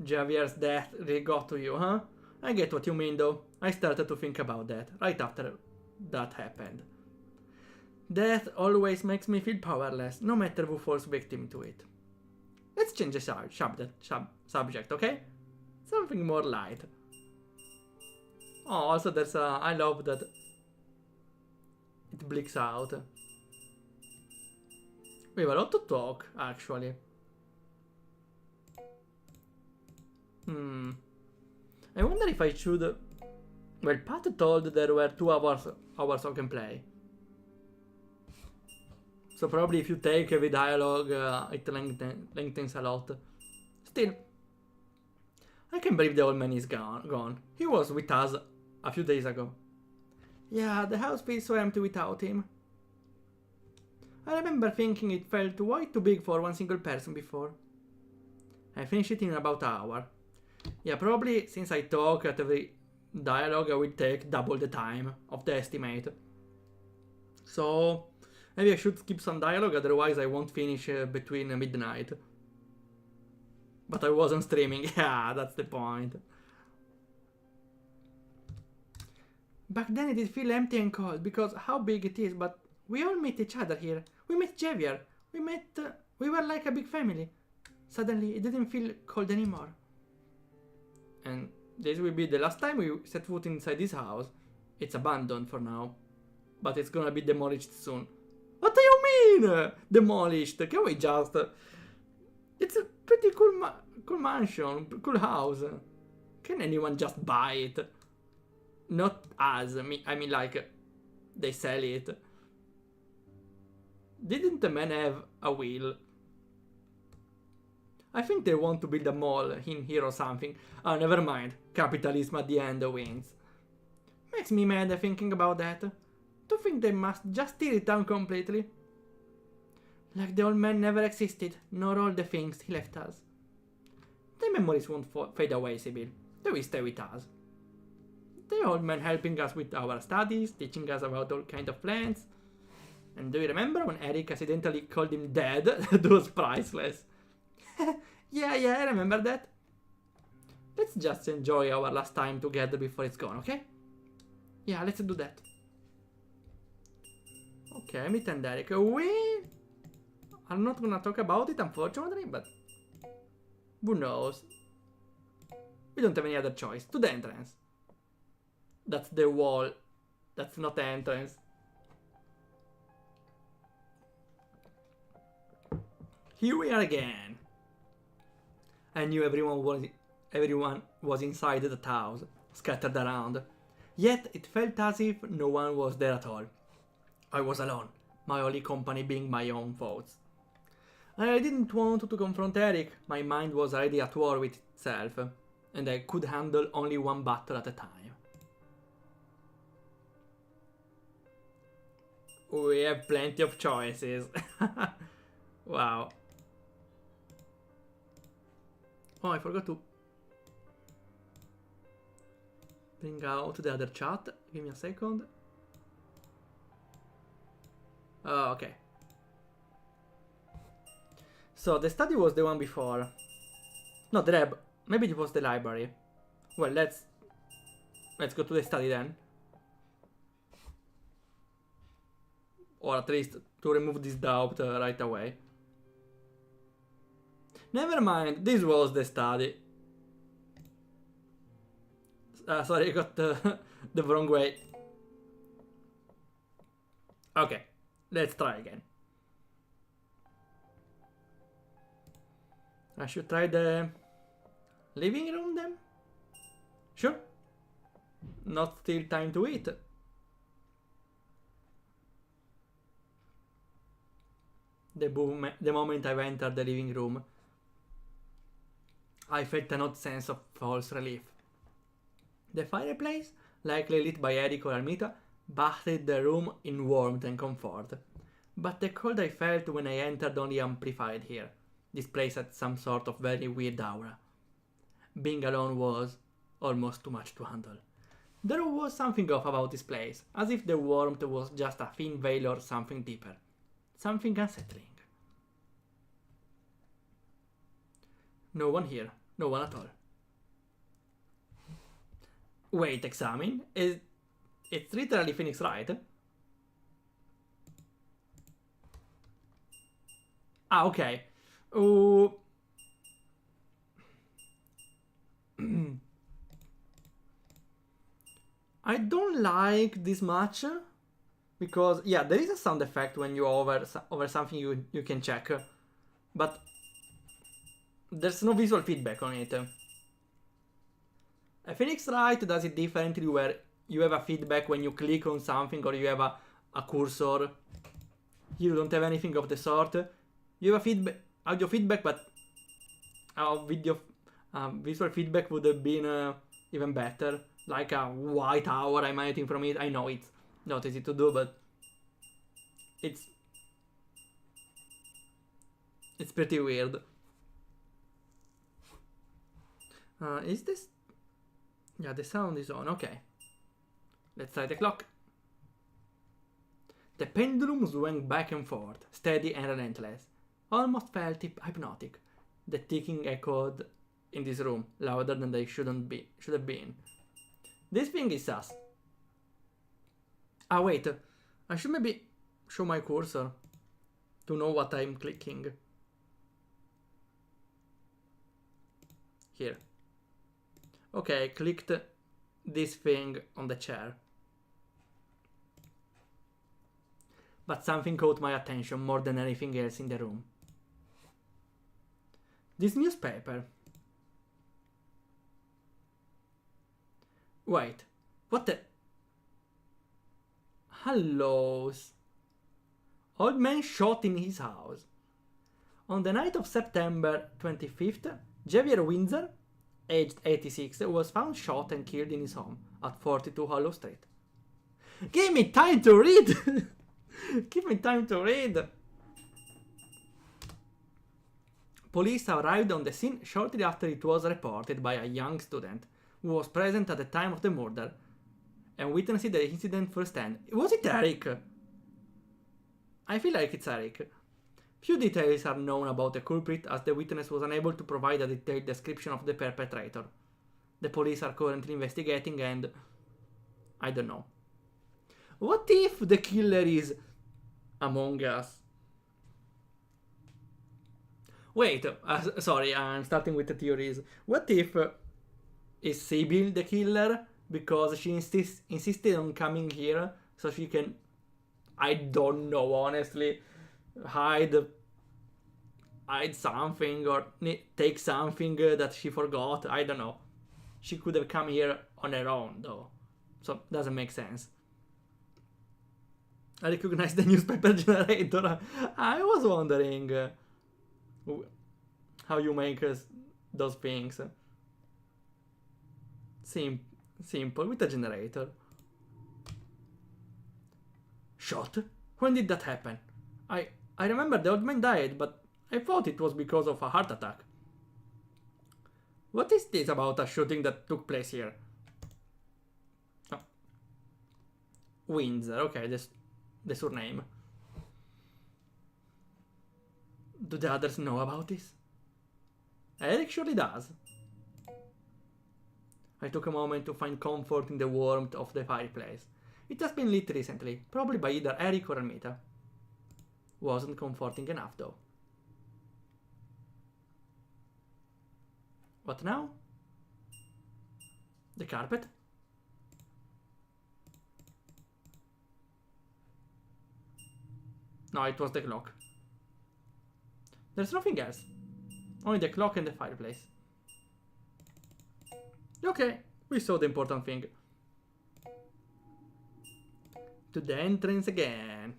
S1: Javier's death really got to you, huh? I get what you mean though. I started to think about that right after that happened. Death always makes me feel powerless, no matter who falls victim to it. Let's change the subject, okay? Something more light. Oh, also there's a... I love that it blinks out. We have a lot to talk, actually. I wonder if I should... Well, Pat told there were 2 hours of gameplay. So probably if you take every dialogue, it lengthens a lot. Still, I can't believe the old man is gone. He was with us a few days ago. Yeah, the house feels so empty without him. I remember thinking it felt way too big for one single person before. I finished it in about an hour. Yeah, probably since I talk at every dialogue I will take double the time of the estimate. So maybe I should skip some dialogue, otherwise I won't finish between midnight. But I wasn't streaming, yeah, that's the point. Back then it did feel empty and cold, because how big it is, but we all meet each other here. We met Javier. We were like a big family. Suddenly it didn't feel cold anymore. And this will be the last time we set foot inside this house. It's abandoned for now, but it's gonna be demolished soon. What do you mean? Demolished? Can we just... It's a pretty cool mansion, cool house. Can anyone just buy it? Not us, I mean like, they sell it. Didn't the man have a will? I think they want to build a mall in here or something. Oh, never mind. Capitalism at the end wins. Makes me mad thinking about that. To think they must just tear it down completely. Like the old man never existed, nor all the things he left us. The memories won't fade away, Sibyl. They will stay with us. The old man helping us with our studies, teaching us about all kinds of plants. And do you remember when Eric accidentally called him dead? That was priceless. yeah, I remember that. Let's just enjoy our last time together before it's gone, okay? Yeah, let's do that. Okay, meet and Eric. We are not gonna talk about it, unfortunately, but who knows? We don't have any other choice. To the entrance. That's the wall. That's not the entrance. Here we are again. I knew everyone was inside the house, scattered around. Yet it felt as if no one was there at all. I was alone, my only company being my own thoughts. I didn't want to confront Eric, my mind was already at war with itself, and I could handle only one battle at a time. We have plenty of choices. Wow. Oh, I forgot to bring out the other chat. Give me a second. Oh, okay. So the study was the one before. No, the lab. Maybe it was the library. Well, let's go to the study then. Or at least to remove this doubt right away. Never mind, this was the study. Sorry, I got the wrong way. Okay, let's try again. I should try the living room then? Sure. Not still time to eat. The moment I entered the living room, I felt an odd sense of false relief. The fireplace, likely lit by Eric or Armita, bathed the room in warmth and comfort. But the cold I felt when I entered only amplified here. This place had some sort of very weird aura. Being alone was almost too much to handle. There was something off about this place, as if the warmth was just a thin veil or something deeper. Something unsettling. No one here. No one at all. Wait, examine? It's literally Phoenix, right? Ah, okay. Oh. I don't like this much because yeah, there is a sound effect when you over something you can check, but there's no visual feedback on it. A Phoenix Wright does it differently where you have a feedback when you click on something or you have a cursor. Here you don't have anything of the sort. You have a audio feedback, but visual feedback would have been even better. Like a white hour emanating from it. I know it's not easy to do, but it's pretty weird. Is this? Yeah, the sound is on. Okay. Let's try the clock. The pendulum swung back and forth, steady and relentless. Almost felt hypnotic. The ticking echoed in this room, louder than they should have been. This thing is sus. Ah, wait. I should maybe show my cursor to know what I'm clicking. Here. Okay, I clicked this thing on the chair. But something caught my attention more than anything else in the room. This newspaper. Wait, what the? Hallows. Old man shot in his house. On the night of September 25th, Javier Windsor, aged 86, was found shot and killed in his home at 42 Hallows Street. Give me time to read! Give me time to read! Police arrived on the scene shortly after it was reported by a young student who was present at the time of the murder and witnessed the incident firsthand. Was it Eric? I feel like it's Eric. Few details are known about the culprit as the witness was unable to provide a detailed description of the perpetrator. The police are currently investigating and... I don't know. What if the killer is among us? Wait, sorry, I'm starting with the theories. What if is Sibyl the killer because she insisted on coming here so she can, I don't know honestly, hide something or take something that she forgot. I don't know. She could have come here on her own though, so doesn't make sense. I recognize the newspaper generator. I was wondering how you make those things. Simple with a generator. Shot? When did that happen? I remember the old man died, but I thought it was because of a heart attack. What is this about a shooting that took place here? Oh. Windsor, okay, the surname. Do the others know about this? Eric surely does. I took a moment to find comfort in the warmth of the fireplace. It has been lit recently, probably by either Eric or Armita. Wasn't comforting enough though. What now? The carpet? No, it was the clock. There's nothing else. Only the clock and the fireplace. Okay, we saw the important thing. To the entrance again.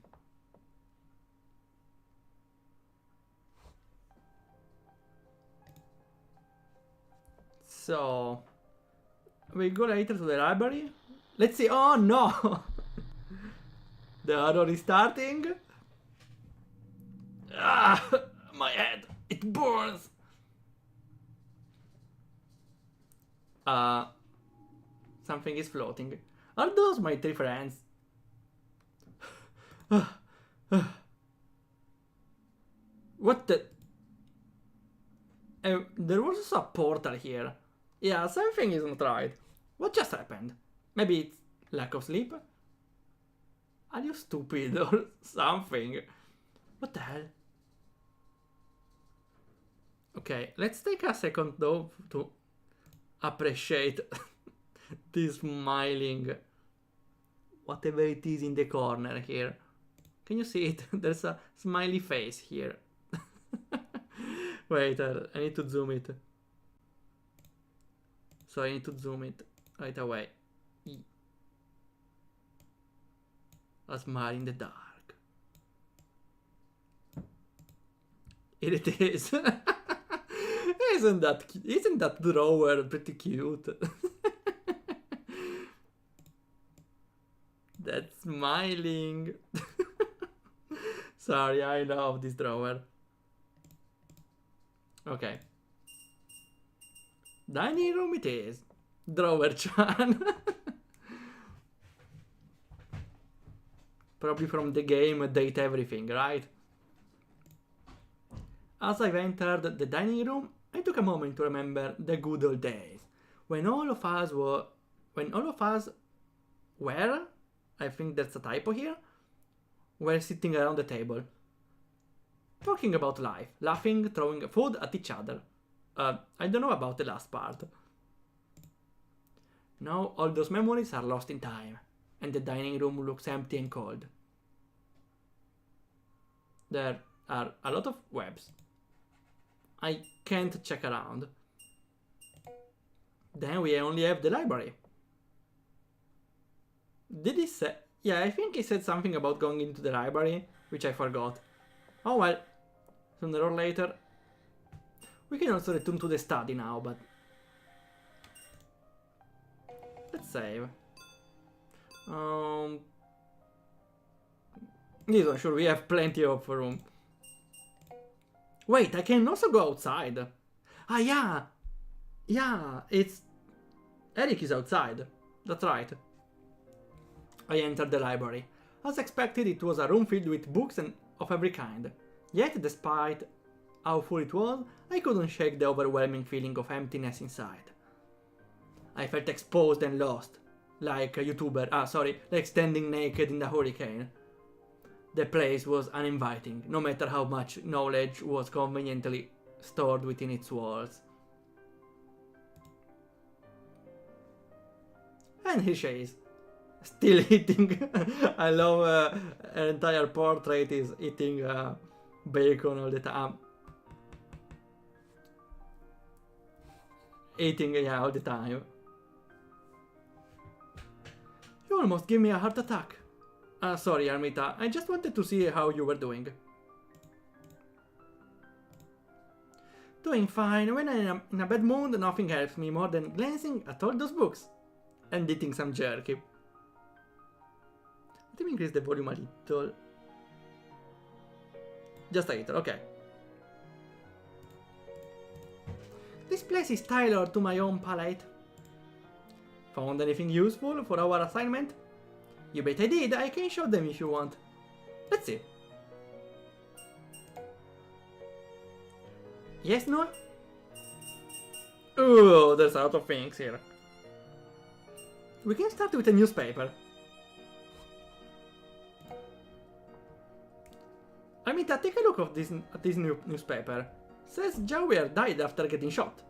S1: So, we go later to the library. Let's see. Oh no! The horror is starting. Ah, my head. It burns. Something is floating. Are those my three friends? What the? There was also a portal here. Yeah, something isn't right. What just happened? Maybe it's lack of sleep? Are you stupid or something? What the hell? Okay, let's take a second though to appreciate this smiling whatever it is in the corner here. Can you see it? There's a smiley face here. Wait, I need to zoom it. So I need to zoom it right away. A smile in the dark. Here it is. Isn't that drawer pretty cute? That's smiling. Sorry, I love this drawer. Okay. Dining room it is. Drawer-chan. Probably from the game Date Everything, right? As I entered the dining room, I took a moment to remember the good old days. When all of us were... I think that's a typo here. Were sitting around the table. Talking about life, laughing, throwing food at each other. I don't know about the last part. Now all those memories are lost in time, and the dining room looks empty and cold. There are a lot of webs. I can't check around. Then we only have the library. Did he say... Yeah, I think he said something about going into the library, which I forgot. Oh well, sooner or later. We can also return to the study now, but... Let's save. This one, sure, we have plenty of room. Wait, I can also go outside. Ah, yeah! Yeah, it's... Eric is outside. That's right. I entered the library. As expected, it was a room filled with books and of every kind. Yet, despite how full it was, I couldn't shake the overwhelming feeling of emptiness inside. I felt exposed and lost, like a YouTuber, like standing naked in a hurricane. The place was uninviting, no matter how much knowledge was conveniently stored within its walls. And here she is, still eating. I love her entire portrait is eating bacon all the time. Eating, yeah, all the time. You almost gave me a heart attack. Sorry, Armita. I just wanted to see how you were doing. Doing fine. When I'm in a bad mood, nothing helps me more than glancing at all those books. And eating some jerky. Let me increase the volume a little. Just a little, okay. This place is tailored to my own palate. Found anything useful for our assignment? You bet I did. I can show them if you want. Let's see. Yes, Noah? Oh, there's a lot of things here. We can start with a newspaper. Amita, take a look at this new newspaper. Says Javier died after getting shot.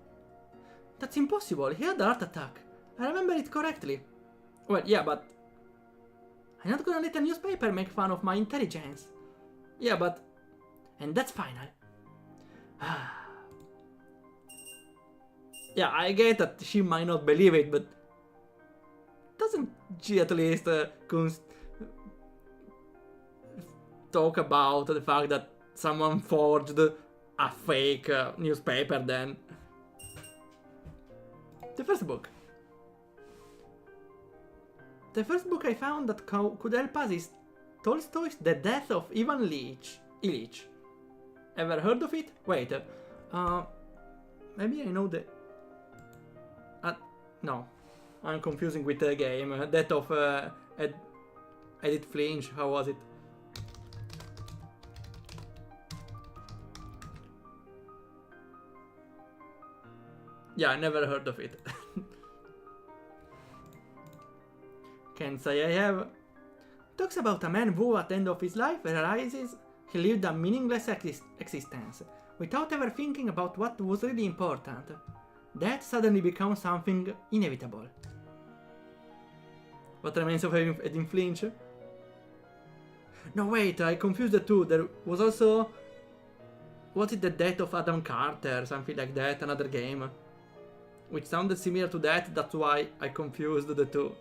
S1: That's impossible. He had a heart attack. I remember it correctly. Well, yeah, but... I'm not gonna let a newspaper make fun of my intelligence. Yeah, but... And that's final. Yeah, I get that she might not believe it, but... Doesn't she at least talk about the fact that someone forged a fake newspaper then? The first book. The first book I found that could help us is Tolstoy's The Death of Ivan Ilyich. Ever heard of it? Wait, maybe I know the... no, I'm confusing with the game. Death of Edith Finch, how was it? Yeah, I never heard of it. Can't say I have. Talks about a man who at the end of his life realizes he lived a meaningless existence, without ever thinking about what was really important. That suddenly becomes something inevitable. What remains of Edin Flinch? No wait, I confused the two. There was also... Was it the death of Adam Carter, something like that, another game? Which sounded similar to that, that's why I confused the two.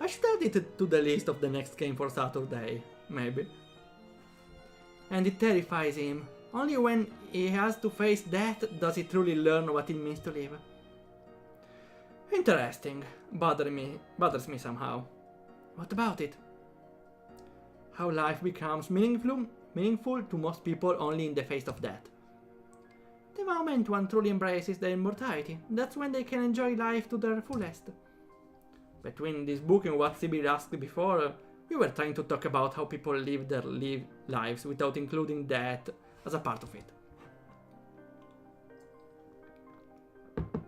S1: I should add it to the list of the next game for Saturday, maybe. And it terrifies him. Only when he has to face death does he truly learn what it means to live. Interesting. Bothers me somehow. What about it? How life becomes meaningful to most people only in the face of death. The moment one truly embraces their immortality, that's when they can enjoy life to their fullest. Between this book and what Sibyl asked before, we were trying to talk about how people live their lives without including death as a part of it.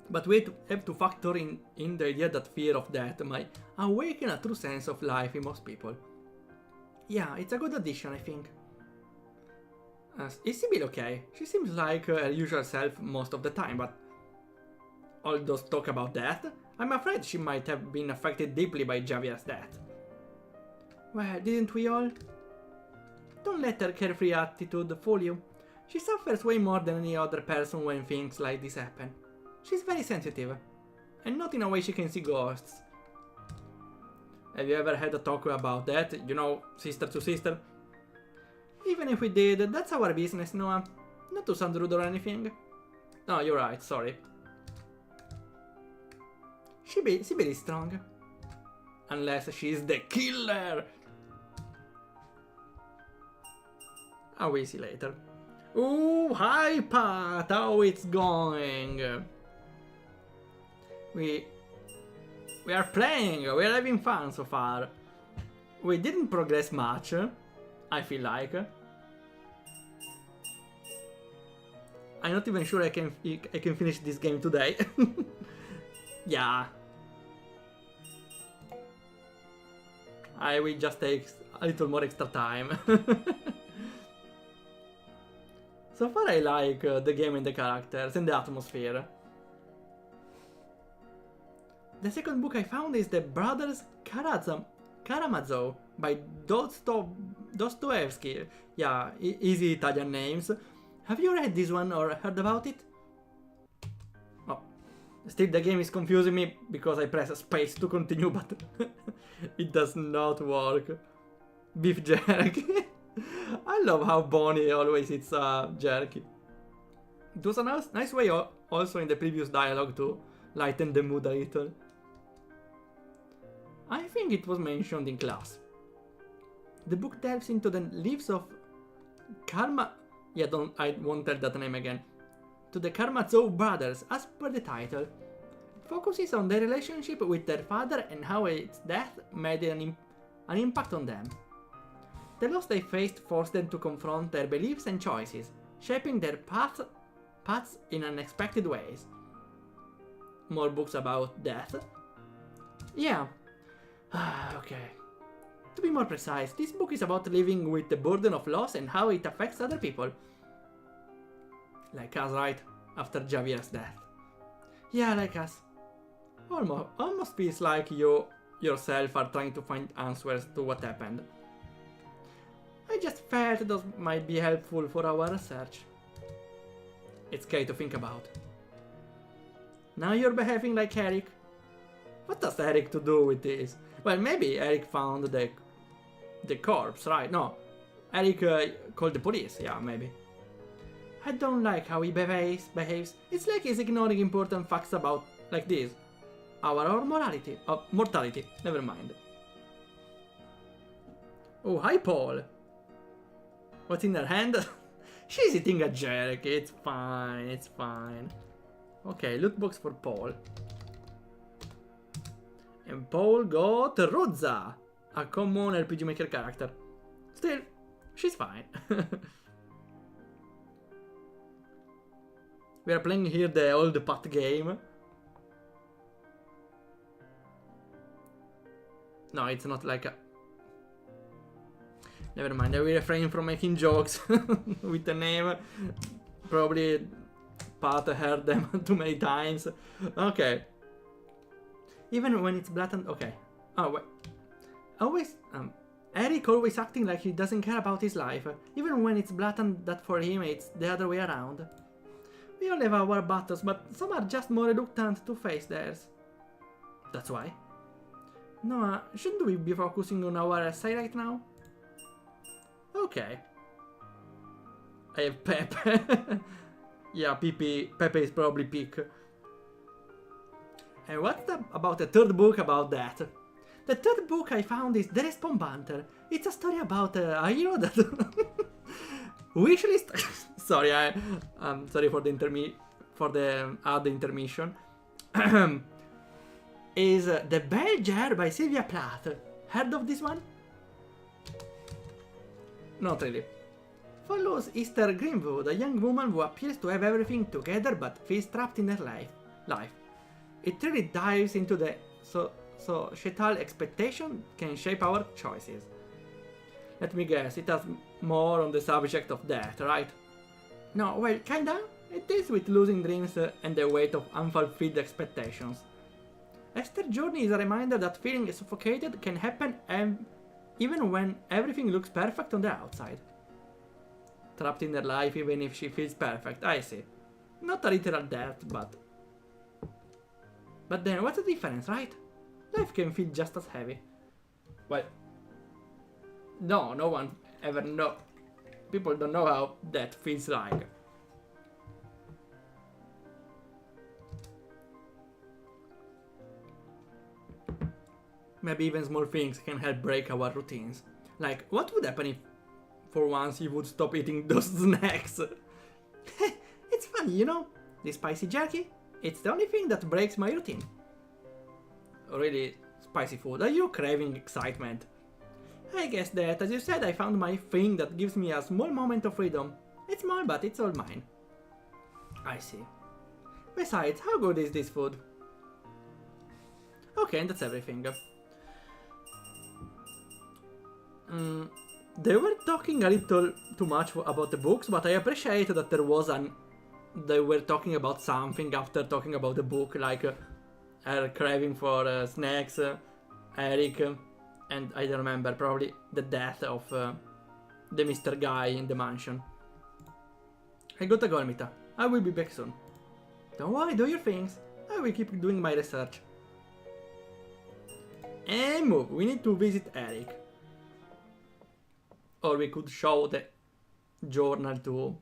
S1: But we have to factor in the idea that fear of death might awaken a true sense of life in most people. Yeah, it's a good addition, I think. Is Sibyl okay? She seems like her usual self most of the time, but all those talk about death, I'm afraid she might have been affected deeply by Javier's death. Well, didn't we all? Don't let her carefree attitude fool you. She suffers way more than any other person when things like this happen. She's very sensitive, and not in a way she can see ghosts. Have you ever had a talk about that, you know, sister to sister? Even if we did, that's our business, Noah. Not to sound rude or anything. No, you're right, sorry. Sibyl is strong. Unless she's the killer! I will see later. Ooh, hi Pat! How it's going? We are playing, we're having fun so far. We didn't progress much, I feel like. I'm not even sure I can finish this game today. Yeah. I will just take a little more extra time. So far I like the game and the characters and the atmosphere. The second book I found is The Brothers Karamazov by Dostoevsky. Yeah, easy Italian names. Have you read this one or heard about it? Oh, still the game is confusing me because I press space to continue, but it does not work. Beef jerky. I love how Bonnie always eats jerky. It was a nice way also in the previous dialogue to lighten the mood a little. I think it was mentioned in class. The book delves into the lives of I won't tell that name again. To the Karamazov brothers, as per the title. It focuses on their relationship with their father and how its death made an impact on them. The loss they faced forced them to confront their beliefs and choices, shaping their paths in unexpected ways. More books about death? Yeah. Okay. To be more precise, this book is about living with the burden of loss and how it affects other people. Like us, right? After Javier's death. Yeah, like us. Almost feels like you yourself are trying to find answers to what happened. I just felt those might be helpful for our research. It's scary to think about. Now you're behaving like Eric. What does Eric to do with this? Well, maybe Eric found the corpse, right? No, Eric called the police, yeah, maybe. I don't like how he behaves. It's like he's ignoring important facts about, like this. Our mortality, never mind. Oh, hi Paul. What's in her hand? She's eating a jerky, it's fine. Okay, loot box for Paul. And Paul got Rozza, a common RPG Maker character. Still, she's fine. We are playing here the old pot game. No, it's not like a... Never mind, I will refrain from making jokes with the name. Probably Pat heard them too many times. Okay. Even when it's blatant... Okay. Oh, wait. Always... Eric always acting like he doesn't care about his life. Even when it's blatant that for him it's the other way around. We all have our battles, but some are just more reluctant to face theirs. That's why. No, shouldn't we be focusing on our essay right now? Okay. I have Pepe. Yeah, Pepe is probably pick. And what's about the third book about that? The third book I found is The Respawn Banter. It's a story about a hero that... Wishlist... Sorry, I'm sorry for the intermission. Is The Belger by Sylvia Plath. Heard of this one? Not really. Follows Esther Greenwood, a young woman who appears to have everything together but feels trapped in her life. It really dives into the societal expectation can shape our choices. Let me guess, it has more on the subject of death, right? No, well, kinda. It deals with losing dreams and the weight of unfulfilled expectations. Esther's journey is a reminder that feeling suffocated can happen even when everything looks perfect on the outside. Trapped in her life even if she feels perfect, I see. Not a literal death, but... But then, what's the difference, right? Life can feel just as heavy. Well... No one ever know. People don't know how that feels like. Maybe even small things can help break our routines. Like, what would happen if, for once, you would stop eating those snacks? It's funny, you know? This spicy jerky, it's the only thing that breaks my routine. Really spicy food. Are you craving excitement? I guess that, as you said, I found my thing that gives me a small moment of freedom. It's small, but it's all mine. I see. Besides, how good is this food? Okay, and that's everything. They were talking a little too much about the books, but I appreciate that they were talking about something after talking about the book, like her craving for snacks, Eric, and I don't remember, probably the death of the Mr. Guy in the mansion. I gotta go, Almita. I will be back soon. Don't worry, do your things. I will keep doing my research. And move, we need to visit Eric. Or we could show the journal to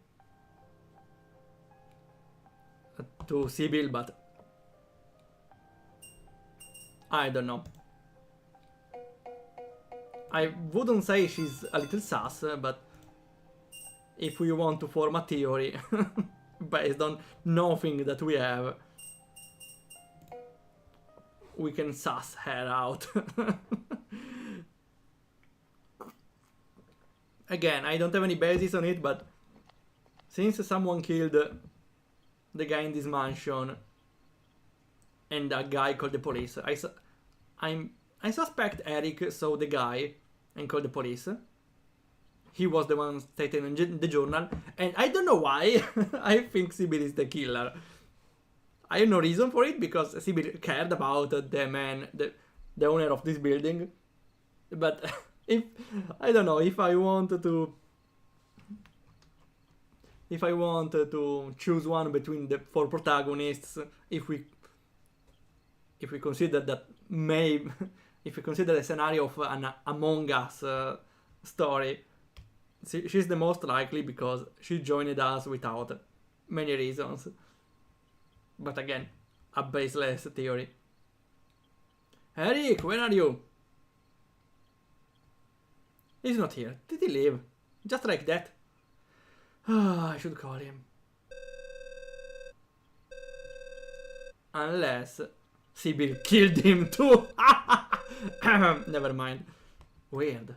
S1: Sybil, but I don't know. I wouldn't say she's a little sus, but if we want to form a theory based on nothing that we have, we can suss her out. Again, I don't have any basis on it, but since someone killed the guy in this mansion and a guy called the police, I suspect Eric saw the guy and called the police. He was the one stated in the journal, and I don't know why I think Sybil is the killer. I have no reason for it, because Sybil cared about the man, the owner of this building. But I don't know, if I wanted to choose one between the four protagonists, if we consider that if we consider the scenario of an Among Us story, she's the most likely because she joined us without many reasons. But again, a baseless theory. Eric, where are you? He's not here. Did he leave? Just like that? I should call him. Unless Sybil killed him too. Never mind. Weird.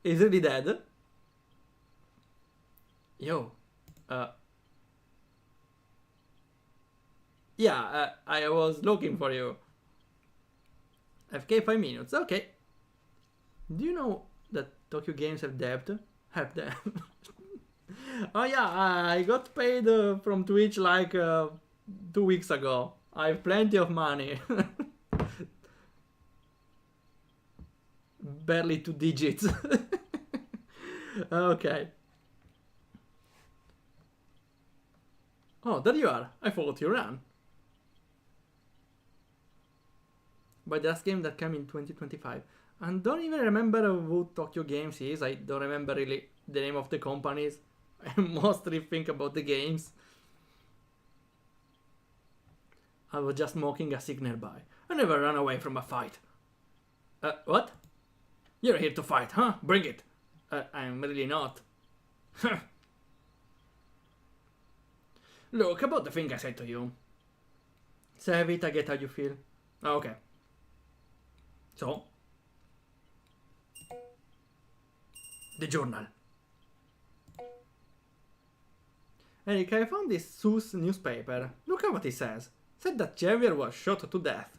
S1: Is he dead? Yo. Yeah, I was looking for you. FK 5 minutes, okay. Do you know that Tokyo Games have debt? Help them. Oh yeah, I got paid from Twitch like 2 weeks ago. I have plenty of money. Barely 2 digits. Okay. Oh, there you are. I thought you ran. By the last game that came in 2025. And don't even remember who Tokyo Games is. I don't remember really the name of the companies. I mostly think about the games. I was just smoking a cig nearby. I never run away from a fight. What? You're here to fight, huh? Bring it. I'm really not. Look, about the thing I said to you. Save it, I get how you feel. Okay. So? The journal. Eric, I found this Seuss newspaper. Look at what it says. Said that Xavier was shot to death.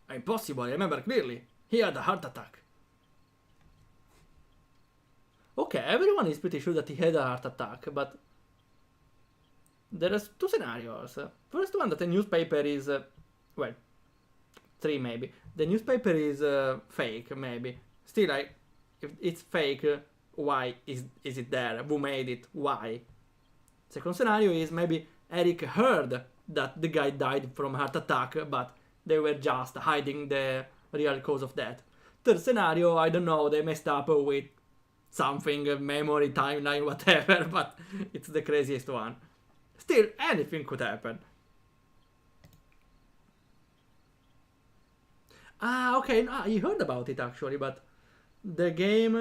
S1: Impossible, I remember clearly. He had a heart attack. Okay, everyone is pretty sure that he had a heart attack, but there are two scenarios. First one, that the newspaper is, well, 3 maybe. The newspaper is fake, maybe. Still, if it's fake, why is it there? Who made it? Why? Second scenario is maybe Eric heard that the guy died from heart attack, but they were just hiding the real cause of death. Third scenario, I don't know, they messed up with something, memory, timeline, whatever, but it's the craziest one. Still, anything could happen. Okay, no, I heard about it actually, but the game,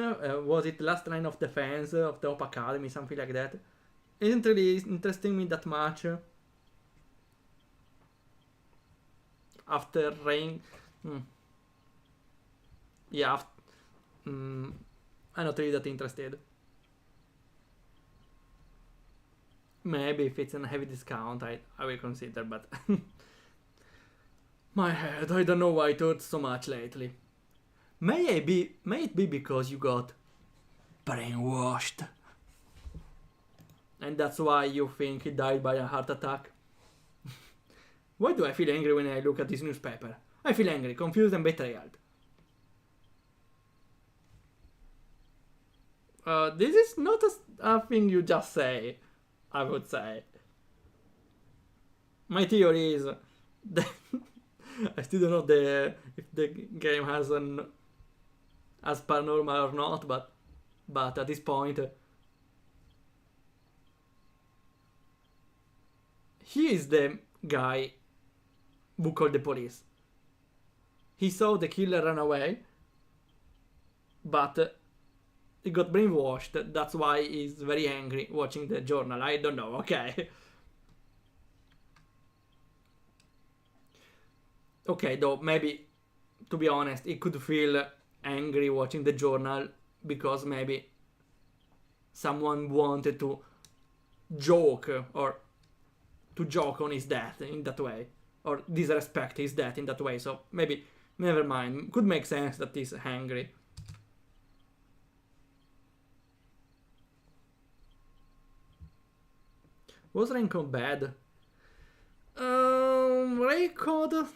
S1: was it Last Line of Defense of the Hope Academy, something like that? Isn't really interesting me that much. After Rain... Yeah, I'm not really that interested. Maybe if it's a heavy discount, I will consider, but... My head, I don't know why it hurts so much lately. May it be because you got brainwashed? And that's why you think he died by a heart attack? Why do I feel angry when I look at this newspaper? I feel angry, confused and betrayed. This is not a thing you just say, I would say. My theory is that I still don't know if the game has as paranormal or not, but at this point, he is the guy who called the police. He saw the killer run away, but he got brainwashed. That's why he's very angry watching the journal. I don't know, okay. Okay, though, maybe, to be honest, he could feel angry watching the journal because maybe someone wanted to joke on his death in that way, or disrespect his death in that way, so maybe, never mind, could make sense that he's angry. Was Raincode bad? Raincode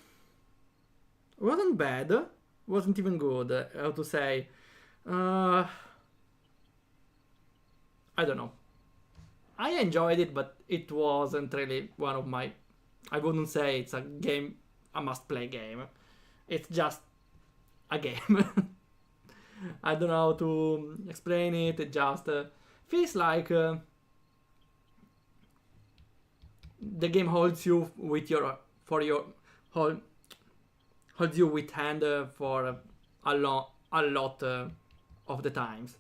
S1: wasn't bad, wasn't even good, how to say. I don't know. I enjoyed it, but it wasn't really one of my... I wouldn't say it's a game, a must-play game. It's just a game. I don't know how to explain it. It just feels like the game holds you with holds you with hand for a lot of the times.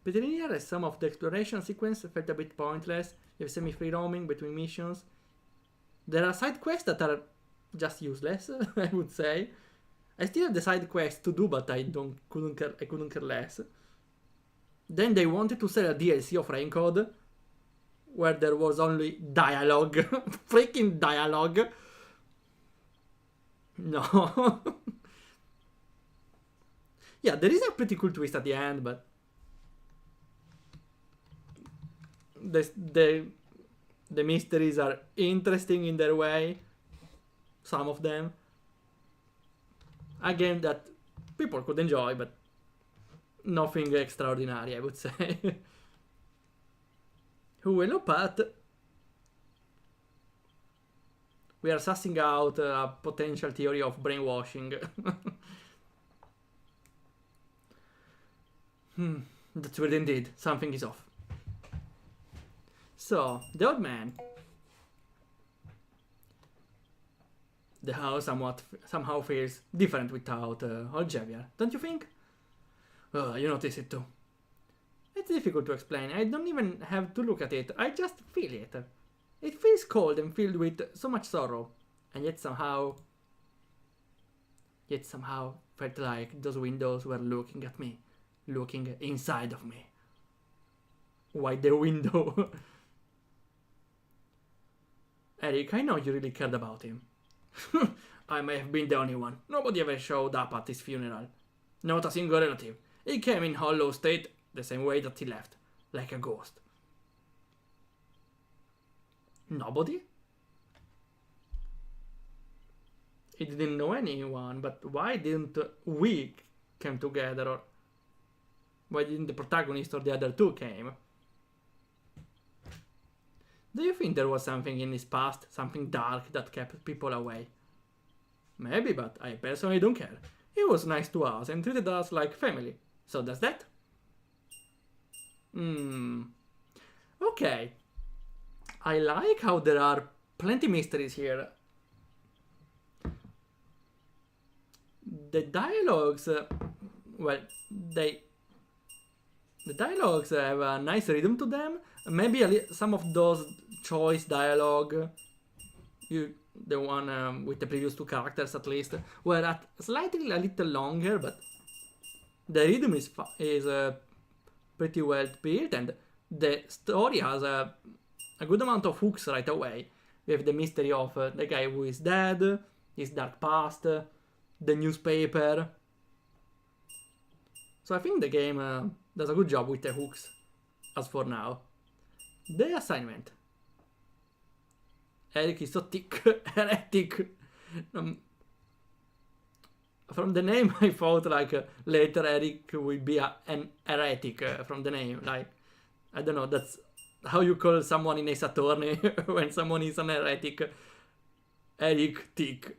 S1: Pretty linear, as some of the exploration sequence felt a bit pointless. You have semi-free roaming between missions. There are side quests that are just useless, I would say. I still have the side quests to do, but I couldn't care less. Then they wanted to sell a DLC of Raincode, where there was only dialogue. Freaking dialogue. No. Yeah, there is a pretty cool twist at the end, but the mysteries are interesting in their way. Some of them. A game that people could enjoy, but nothing extraordinary, I would say. Hello, Pat. We are sussing out a potential theory of brainwashing. That's weird indeed. Something is off. So, the old man. The house somehow feels different without old Javier, don't you think? You notice it too. It's difficult to explain. I don't even have to look at it. I just feel it. It feels cold and filled with so much sorrow, and yet somehow felt like those windows were looking at me, looking inside of me. Why the window? Eric, I know you really cared about him. I may have been the only one. Nobody ever showed up at his funeral. Not a single relative. He came in Hallows Street the same way that he left, like a ghost. Nobody? He didn't know anyone, but why didn't we come together? Or why didn't the protagonist or the other two came? Do you think there was something in his past, something dark that kept people away? Maybe, but I personally don't care. He was nice to us and treated us like family. So does that? Okay. I like how there are plenty mysteries here. The dialogues, the dialogues have a nice rhythm to them. Maybe some of those choice dialogue, the one with the previous two characters at least, were slightly a little longer, but the rhythm is pretty well built, and the story has a good amount of hooks right away. We have the mystery of the guy who is dead, his dark past, the newspaper. So I think the game does a good job with the hooks, as for now. The assignment. Eric is so thick. Heretic. From the name, I thought like later Eric will be an heretic from the name. Like, I don't know, that's how you call someone in Ace Attorney when someone is an heretic. Eric Thick.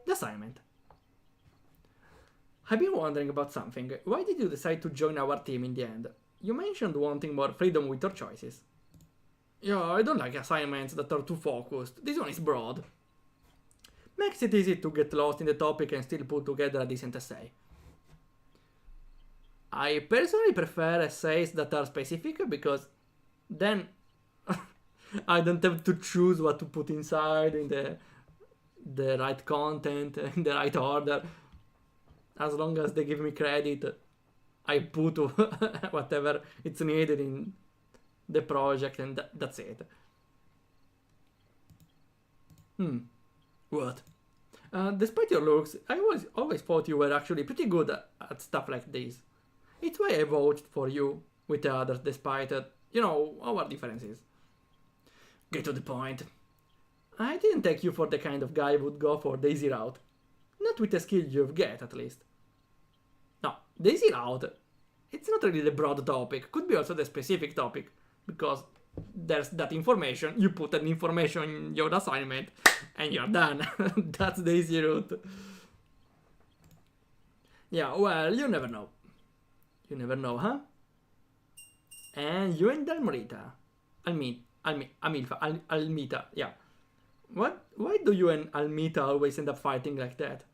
S1: The assignment. I've been wondering about something. Why did you decide to join our team in the end? You mentioned wanting more freedom with your choices. Yeah, I don't like assignments that are too focused. This one is broad. Makes it easy to get lost in the topic and still put together a decent essay. I personally prefer essays that are specific because then I don't have to choose what to put inside in the right content, in the right order. As long as they give me credit, I put whatever it's needed in the project, and that's it. What? Despite your looks, I always thought you were actually pretty good at stuff like this. It's why I voted for you with the others, despite, our differences. Get to the point. I didn't take you for the kind of guy who would go for the easy route. Not with the skill you've got, at least. No, the easy route, it's not really the broad topic. Could be also the specific topic. Because there's that information, you put that information in your assignment, and you're done. That's the easy route. Yeah, well, you never know. You never know, huh? And you and Almita, yeah. Why do you and Almita always end up fighting like that?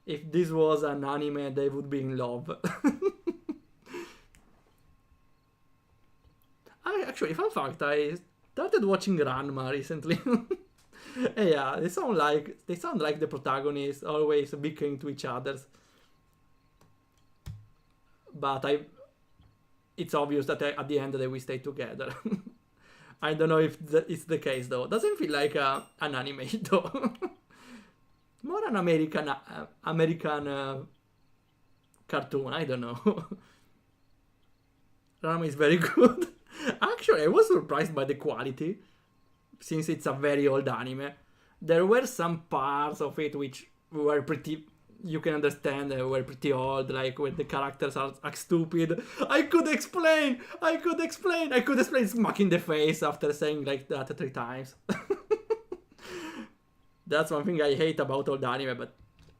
S1: If this was an anime, they would be in love. Actually, fun fact, I started watching Ranma recently. Yeah, they sound like the protagonists always bickering to each other. But it's obvious that at the end they will stay together. I don't know if it's the case though. Doesn't feel like an anime though. More an American cartoon. I don't know. Rama is very good. Actually, I was surprised by the quality, since it's a very old anime. There were some parts of it which were pretty, you can understand, were pretty old, like when the characters are stupid. I could explain, smack in the face after saying like that 3 times. That's one thing I hate about old anime, but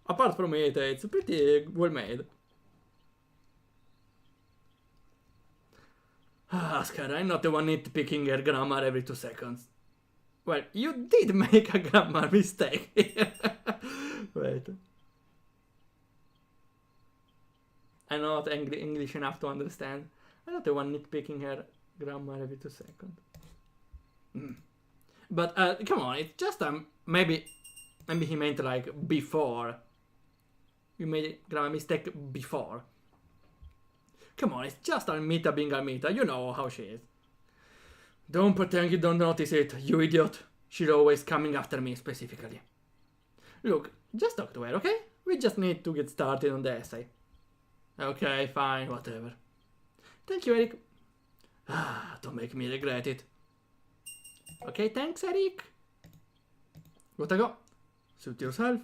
S1: apart from it, it's pretty well made. Oscar, I'm not the one nitpicking her grammar every 2 seconds. Well, you did make a grammar mistake here. Wait. I'm not English enough to understand. I'm not the one nitpicking her grammar every 2 seconds. But come on, it's just maybe he meant like before. You made a grammar mistake before. Come on, it's just Almita being Almita. You know how she is. Don't pretend you don't notice it, you idiot. She's always coming after me specifically. Look, just talk to her, okay? We just need to get started on the essay. Okay, fine, whatever. Thank you, Eric. Don't make me regret it. Okay, thanks, Eric. Gotta go. Suit yourself.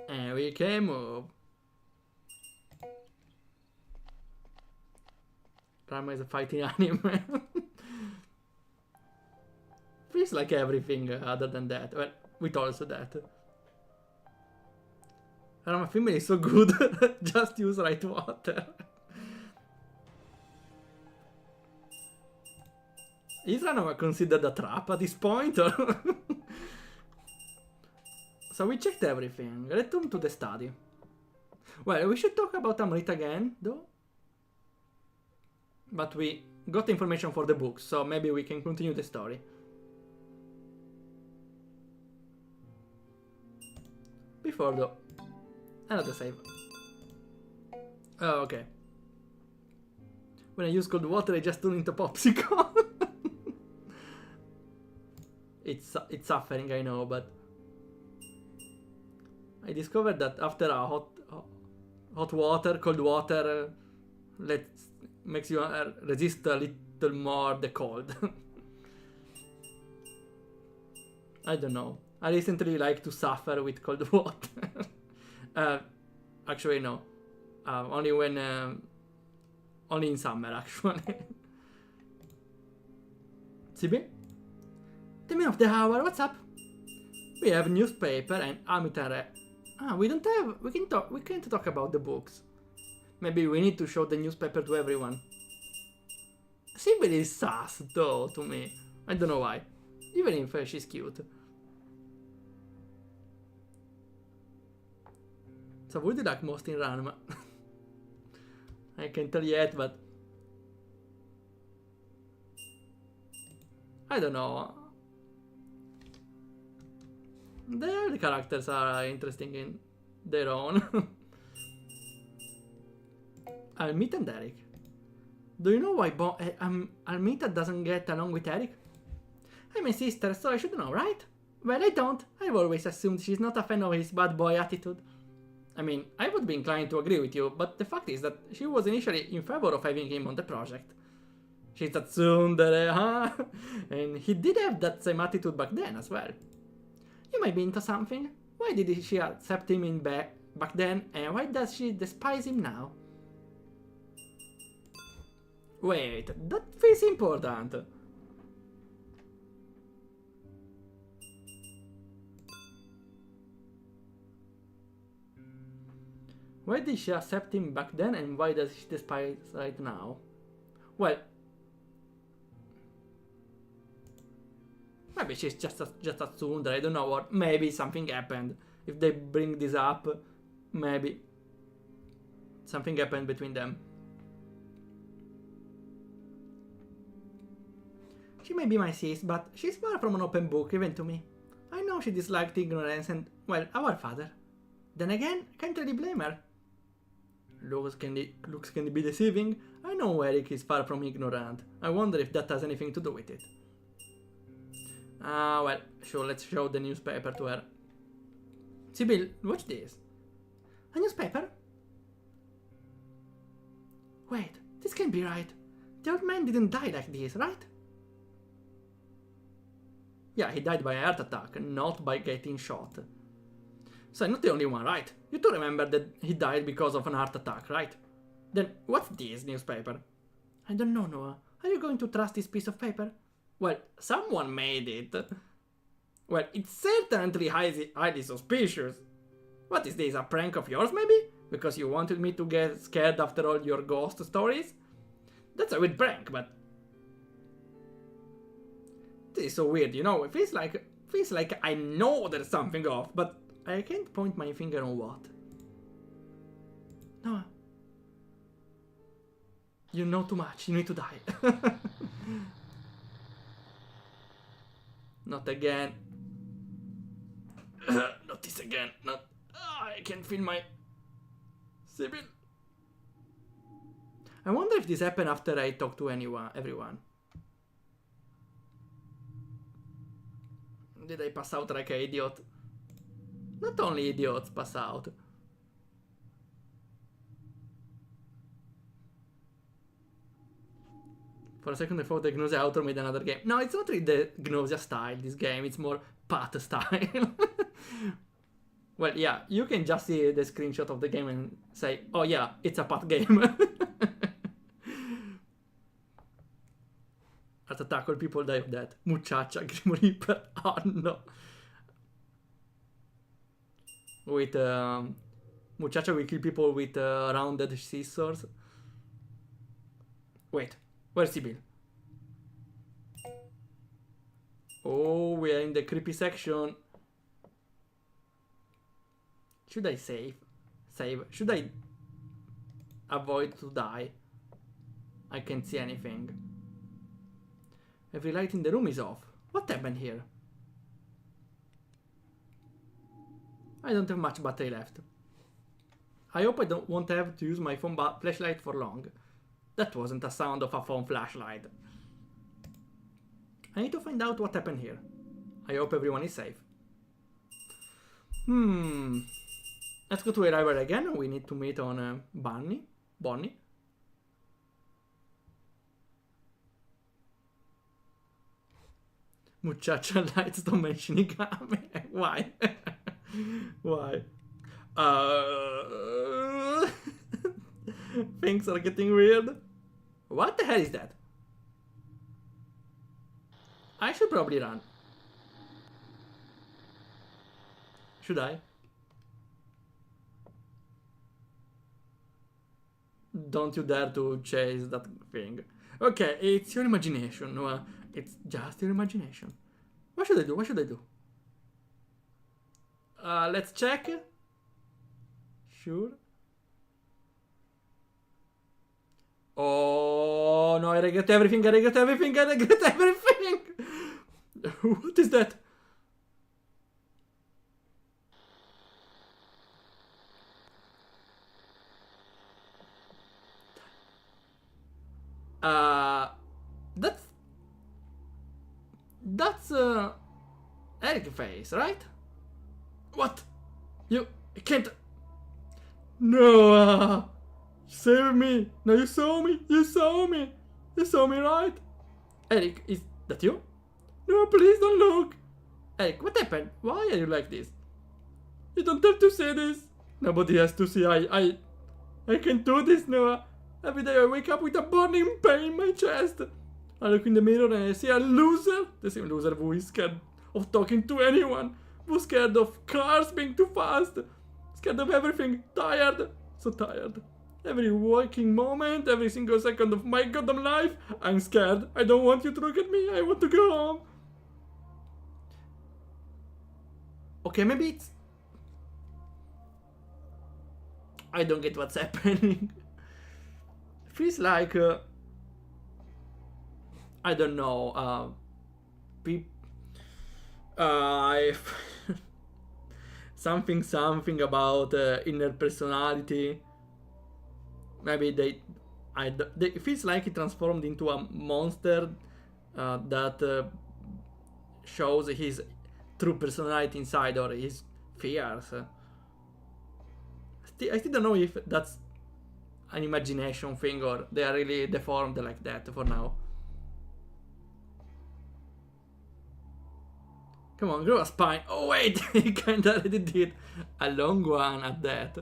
S1: And we can move. Rama is a fighting anime. Feels like everything other than that. Well, with also that. Rama female is so good. Just use right water. Is Rama considered a trap at this point? Or so we checked everything. Return to the study. Well, we should talk about Amrit again, though. But we got information for the books, so maybe we can continue the story. Before though, another save. Oh, okay. When I use cold water, I just turn into popsicle. It's suffering, I know, but I discovered that after a hot water, cold water, makes you resist a little more the cold. I don't know. I recently like to suffer with cold water. Actually, no. Only in summer, actually. CB? The man of the hour, what's up? We have newspaper and Amitare. We can't talk about the books. Maybe we need to show the newspaper to everyone. Sibyl is sus, though, to me. I don't know why. Even if she's cute. So would you like most in Ranma? I can't tell yet, but I don't know. The characters are interesting in their own. Almita and Eric. Do you know why Almita doesn't get along with Eric? I'm a sister, so I should know, right? Well, I don't. I've always assumed she's not a fan of his bad boy attitude. I mean, I would be inclined to agree with you, but the fact is that she was initially in favor of having him on the project. She's a tsundere, huh? And he did have that same attitude back then as well. You might be into something. Why did she accept him back then, and why does she despise him now? Wait, that feels important. Why did she accept him back then, and why does she despise right now? Well, maybe she's just a tsundere, I don't know, or maybe something happened. If they bring this up, maybe something happened between them. She may be my sis, but she's far from an open book, even to me. I know she disliked ignorance and, well, our father. Then again, can't really blame her. Looks can be deceiving. I know Eric is far from ignorant. I wonder if that has anything to do with it. Well, sure, let's show the newspaper to her. Sybil, watch this. A newspaper? Wait, this can't be right. The old man didn't die like this, right? Yeah, he died by a heart attack, not by getting shot. So I'm not the only one, right? You do remember that he died because of an heart attack, right? Then what's this newspaper? I don't know, Noah. Are you going to trust this piece of paper? Well, someone made it. Well, it's certainly highly suspicious. What is this, a prank of yours maybe? Because you wanted me to get scared after all your ghost stories? That's a weird prank, but... This is so weird, you know? It feels like I know there's something off, but I can't point my finger on what. Noah. You know too much, you need to die. Not again. Not this again. Not. I can feel my Sybil. I wonder if this happened after I talked to everyone. Did I pass out like an idiot? Not only idiots pass out. For a second I thought the Gnosia author made another game. No, it's not really the Gnosia style, this game. It's more Pat style. Well, yeah, you can just see the screenshot of the game and say, oh yeah, it's a Pat game. Heart attack, all people die of that. Muchacha, Grim Reaper. Oh no. With, Muchacha will kill people with rounded scissors. Wait. Where's Sybil? Oh, we are in the creepy section. Should I save? Save. Should I avoid to die? I can't see anything. Every light in the room is off. What happened here? I don't have much battery left. I hope I won't have to use my phone flashlight for long. That wasn't a sound of a phone flashlight. I need to find out what happened here. I hope everyone is safe. Let's go to a river again. We need to meet on Bonnie. Muchacha lights don't mention Shinigami. Why? Why? Things are getting weird. What the hell is that? I should probably run. Should I? Don't you dare to chase that thing. Okay, it's your imagination. It's just your imagination. What should I do? What should I do? Let's check. Sure. Oh no, I regret everything, I regret everything, I regret everything! What is that? That's Eric face, right? What? You can't. No. Save me! No, you saw me! You saw me! You saw me, right? Eric, is that you? No, please don't look! Eric, what happened? Why are you like this? You don't have to say this! Nobody has to see. I can't do this, Noah. Every day I wake up with a burning pain in my chest. I look in the mirror and I see a loser. The same loser who is scared of talking to anyone. Who's scared of cars being too fast. Scared of everything. Tired. So tired. Every waking moment, every single second of my goddamn life, I'm scared. I don't want you to look at me. I want to go home. Okay, maybe it's... I don't get what's happening. Feels like... I don't know, peop if something about inner personality. Maybe it feels like he transformed into a monster that shows his true personality inside or his fears. I still don't know if that's an imagination thing or they are really deformed like that for now. Come on, grow a spine. Oh wait, he kinda already did a long one at that.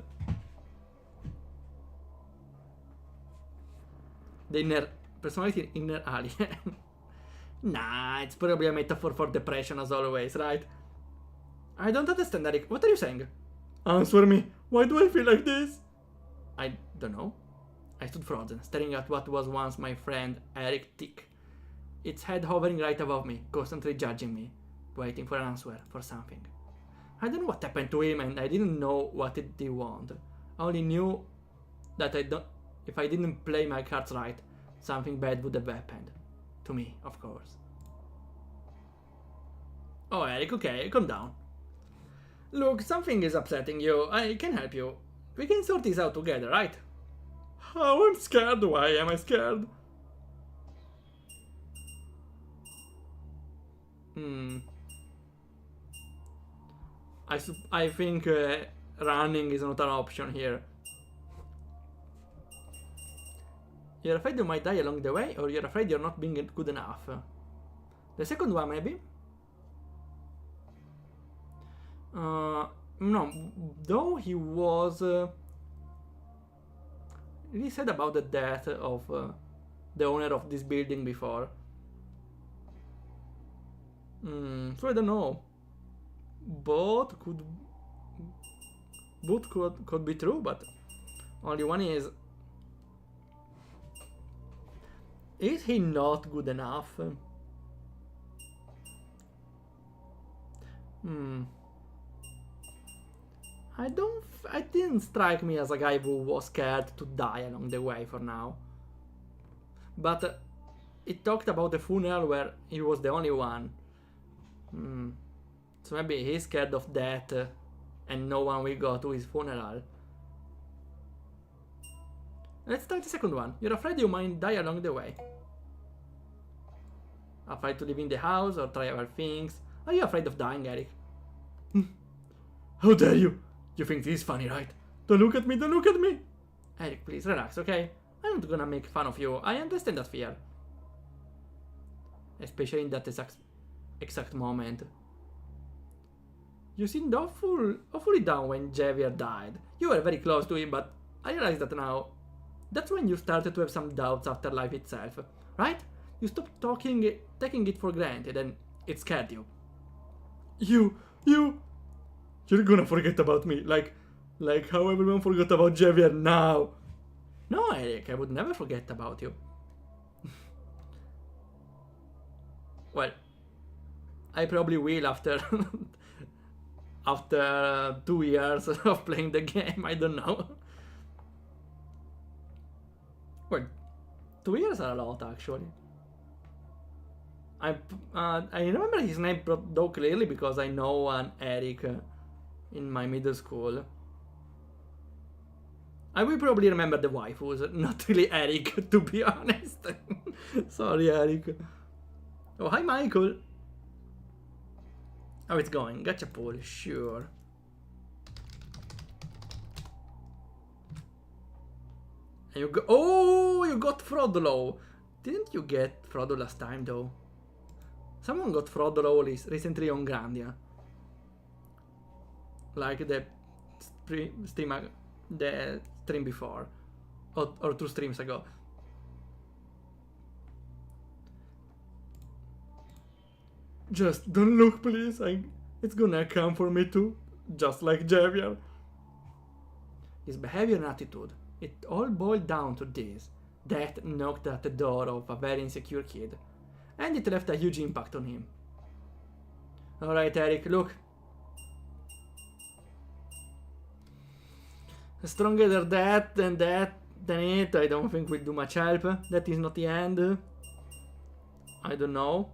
S1: The inner personality, inner alien. Nah, it's probably a metaphor for depression as always, right? I don't understand, Eric. What are you saying? Answer me. Why do I feel like this? I don't know. I stood frozen, staring at what was once my friend Eric Tick. Its head hovering right above me, constantly judging me, waiting for an answer, for something. I don't know what happened to him and I didn't know what it did want. I only knew that if I didn't play my cards right, something bad would have happened. To me, of course. Oh, Eric, okay, calm down. Look, something is upsetting you. I can help you. We can sort this out together, right? Oh, I'm scared. Why am I scared? I think running is not an option here. You're afraid you might die along the way, or you're afraid you're not being good enough? The second one, maybe? No, though he was... he said about the death of the owner of this building before. So I don't know. Both could be true, but only one is he not good enough? It didn't strike me as a guy who was scared to die along the way for now. But it talked about the funeral where he was the only one. So maybe he's scared of death and no one will go to his funeral. Let's try the second one. You're afraid you might die along the way. Afraid to live in the house or try other things. Are you afraid of dying, Eric? How dare you? You think this is funny, right? Don't look at me, don't look at me! Eric, please relax, okay? I'm not gonna make fun of you. I understand that fear. Especially in that exact moment. You seemed awfully down when Javier died. You were very close to him, but I realize that now. That's when you started to have some doubts after life itself, right? You stopped taking it for granted and it scared you. You're gonna forget about me, like how everyone forgot about Javier now. No, Eric, I would never forget about you. Well, I probably will after 2 years of playing the game. I don't know. Well, 2 years are a lot actually. I remember his name though clearly because I know an Eric in my middle school. I will probably remember the waifus, not really Eric, to be honest. Sorry, Eric. Oh, hi, Michael. How it's going? Gotcha pull, sure. And you go. Oh, you got Frodolo. Didn't you get Frodo last time though? Someone got Frodolo recently on Grandia. Like the stream before, or 2 streams ago. Just don't look, please. It's gonna come for me too, just like Javier. His behavior and attitude, it all boiled down to this. Death knocked at the door of a very insecure kid, and it left a huge impact on him. Alright, Eric, look. Stronger than that than it, I don't think will do much help. That is not the end. I don't know.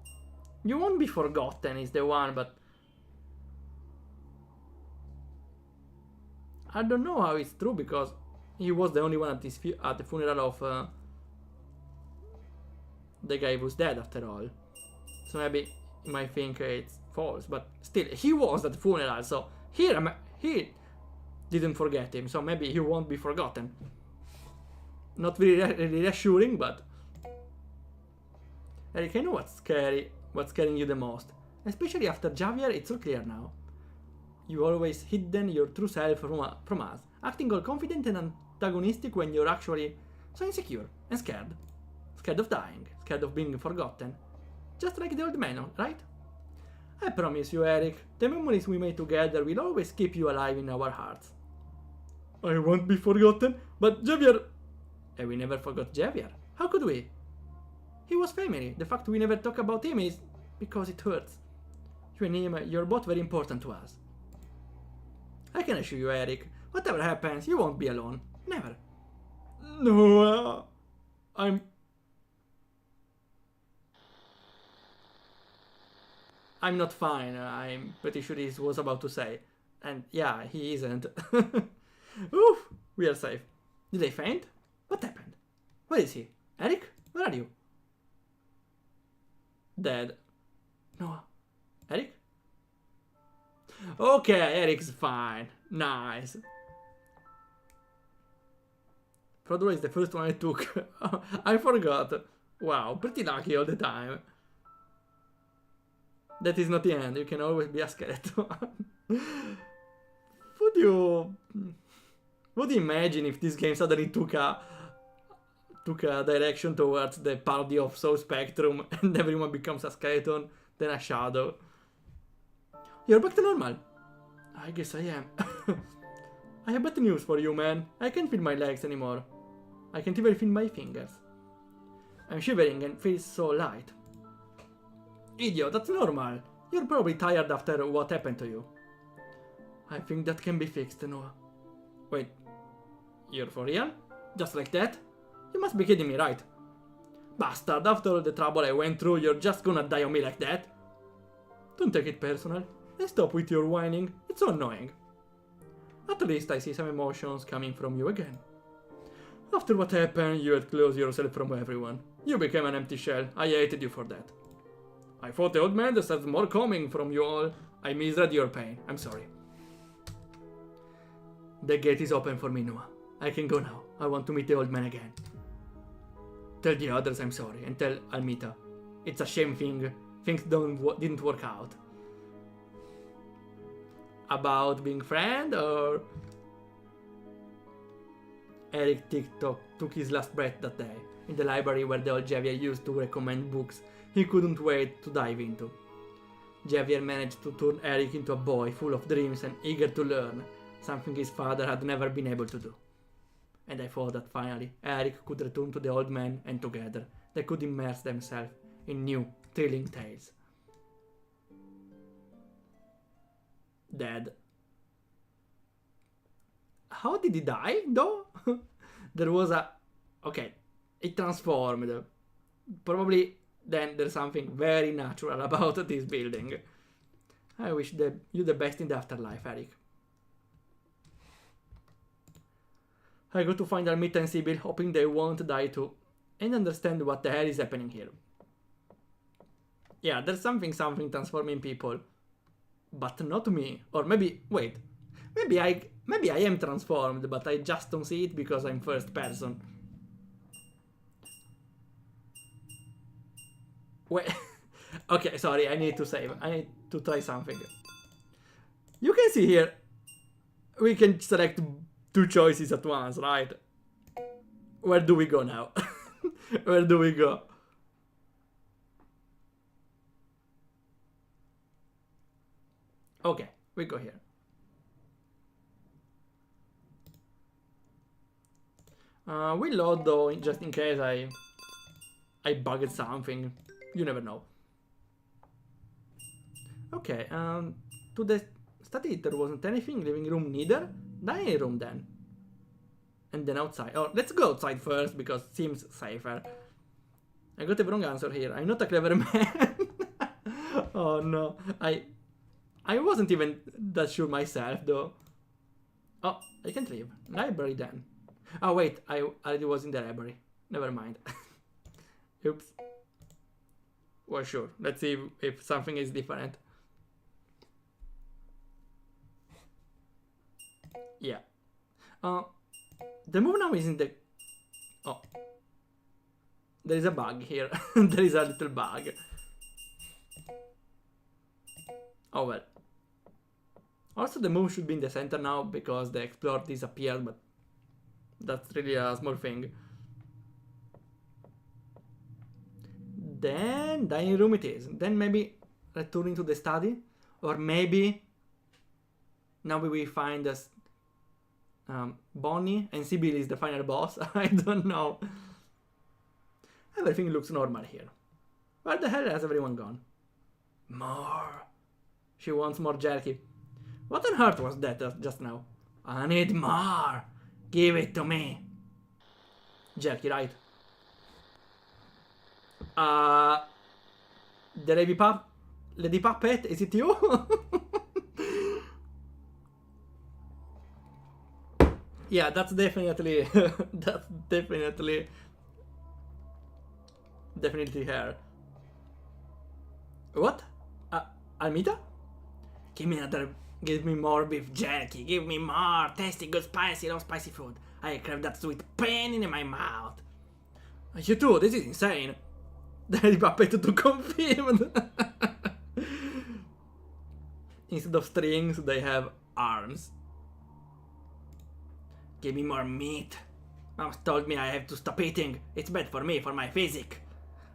S1: You won't be forgotten is the one, but I don't know how it's true because he was the only one at the funeral of the guy who's dead after all. So maybe you might think it's false, but still, he was at the funeral, so he didn't forget him, so maybe he won't be forgotten. Not very reassuring, but Eric, I know what's scaring you the most. Especially after Javier, it's all clear now. You always hidden your true self from us, acting all confident and antagonistic when you're actually so insecure and scared. Scared of dying, scared of being forgotten. Just like the old man, right? I promise you, Eric, the memories we made together will always keep you alive in our hearts. I won't be forgotten, but Javier... And we never forgot Javier. How could we? He was family. The fact we never talk about him is because it hurts. You and him, you're both very important to us. I can assure you, Eric, whatever happens, you won't be alone. Never. No, I'm not fine, I'm pretty sure he was about to say. And yeah, he isn't. Oof, we are safe. Did they faint? What happened? Where is he? Eric? Where are you? Dead. Noah. Eric? Okay, Eric's fine. Nice. Frodo is the first one I took. I forgot. Wow, pretty lucky all the time. That is not the end. You can always be a skeleton. Would you imagine if this game suddenly took a direction towards the parody of Soul Spectrum and everyone becomes a skeleton, then a shadow? You're back to normal. I guess I am. I have bad news for you, man. I can't feel my legs anymore. I can't even feel my fingers. I'm shivering and feel so light. Idiot, that's normal. You're probably tired after what happened to you. I think that can be fixed, Noah. Wait, you're for real? Just like that? You must be kidding me, right? Bastard, after all the trouble I went through, you're just gonna die on me like that? Don't take it personal. And stop with your whining. It's so annoying. At least I see some emotions coming from you again. After what happened, you had closed yourself from everyone. You became an empty shell. I hated you for that. I thought the old man deserves more coming from you all. I misread your pain. I'm sorry. The gate is open for me, Noah. I can go now. I want to meet the old man again. Tell the others I'm sorry, and tell Almita. It's a shame things didn't work out. About being friend, or... Eric took his last breath that day, in the library where the old Javier used to recommend books he couldn't wait to dive into. Javier managed to turn Eric into a boy full of dreams and eager to learn, something his father had never been able to do. And I thought that finally Eric could return to the old man, and together they could immerse themselves in new, thrilling tales. Dead. How did he die, though? There was a... Okay, it transformed. Probably then there's something very natural about this building. I wish you the best in the afterlife, Eric. I go to find Almita and Sybil, hoping they won't die too, and understand what the hell is happening here. Yeah, there's something transforming people. But not me. Or maybe, wait. Maybe I am transformed, but I just don't see it because I'm first person. Wait. Okay, sorry, I need to save. I need to try something. You can see here, we can select 2 choices at once, right? Where do we go now? Where do we go? Okay, we go here. We load though, just in case I bugged something. You never know. Okay, to the study there wasn't anything. Living room neither. Dining room then. And then outside. Oh, let's go outside first because it seems safer. I got the wrong answer here. I'm not a clever man. Oh no. I wasn't even that sure myself though. Oh, I can't leave. Library then. Oh wait, I already was in the library. Never mind. Oops. Well, sure. Let's see if something is different. Yeah. The move now is in the... Oh. There is a bug here. There is a little bug. Oh well. Also, the move should be in the center now because the explorer disappeared, but that's really a small thing. Then dining room it is. Then maybe returning to the study, or maybe now we will find us Bonnie and Sibyl is the final boss. I don't know. Everything looks normal here. Where the hell has everyone gone? More. She wants more jerky. What on earth was that just now? I need more. Give it to me. Jerky, right? The Lady Puppet, is it you? Yeah, that's definitely, that's definitely her. What? Almita? Give me more beef jerky, give me more tasty, good, spicy, love spicy food. I crave that sweet pain in my mouth. You too, this is insane. The Lady Puppet to confirmed. Instead of strings, they have arms. Give me more meat. Mom told me I have to stop eating. It's bad for me, for my physique.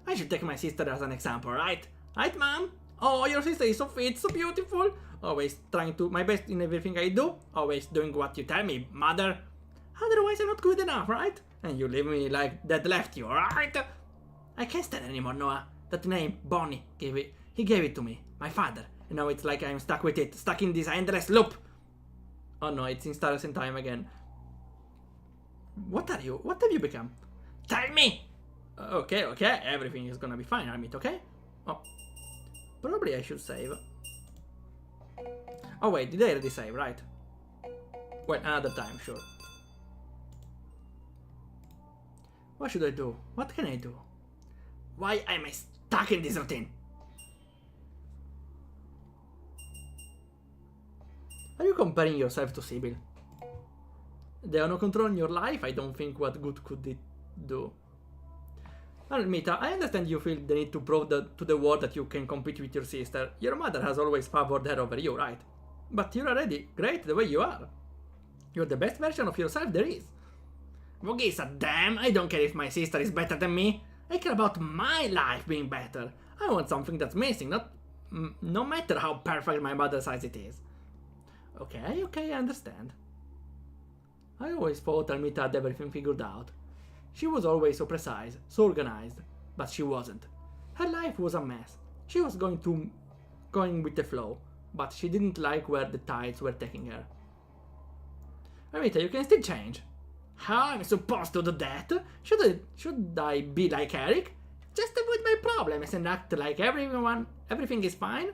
S1: I should take my sister as an example, right? Right, Mom? Oh, your sister is so fit, so beautiful. Always trying to my best in everything I do. Always doing what you tell me, Mother. Otherwise, I'm not good enough, right? And you leave me like Dad left you, right? I can't stand anymore, Noah. That name, Bonnie, he gave it to me, my father. And now it's like I'm stuck with it, stuck in this endless loop. Oh no, it's in Stars in Time again. What are you? What have you become? Tell me! Okay, everything is gonna be fine, Armit, okay? Oh. Probably I should save. Oh wait, did I already save, right? Well, another time, sure. What should I do? What can I do? Why am I stuck in this routine? Are you comparing yourself to Sibyl? They have no control in your life, I don't think what good could it do. Almita, I understand you feel the need to prove to the world that you can compete with your sister. Your mother has always favored her over you, right? But you're already great the way you are. You're the best version of yourself there is. Who gives a damn? I don't care if my sister is better than me. I care about my life being better. I want something that's missing, no matter how perfect my mother says it is. Okay, I understand. I always thought Almita had everything figured out. She was always so precise, so organized, but she wasn't. Her life was a mess. She was going with the flow, but she didn't like where the tides were taking her. Almita, you can still change. How am I supposed to do that? Should I be like Eric? Just avoid my problems and act like everything is fine?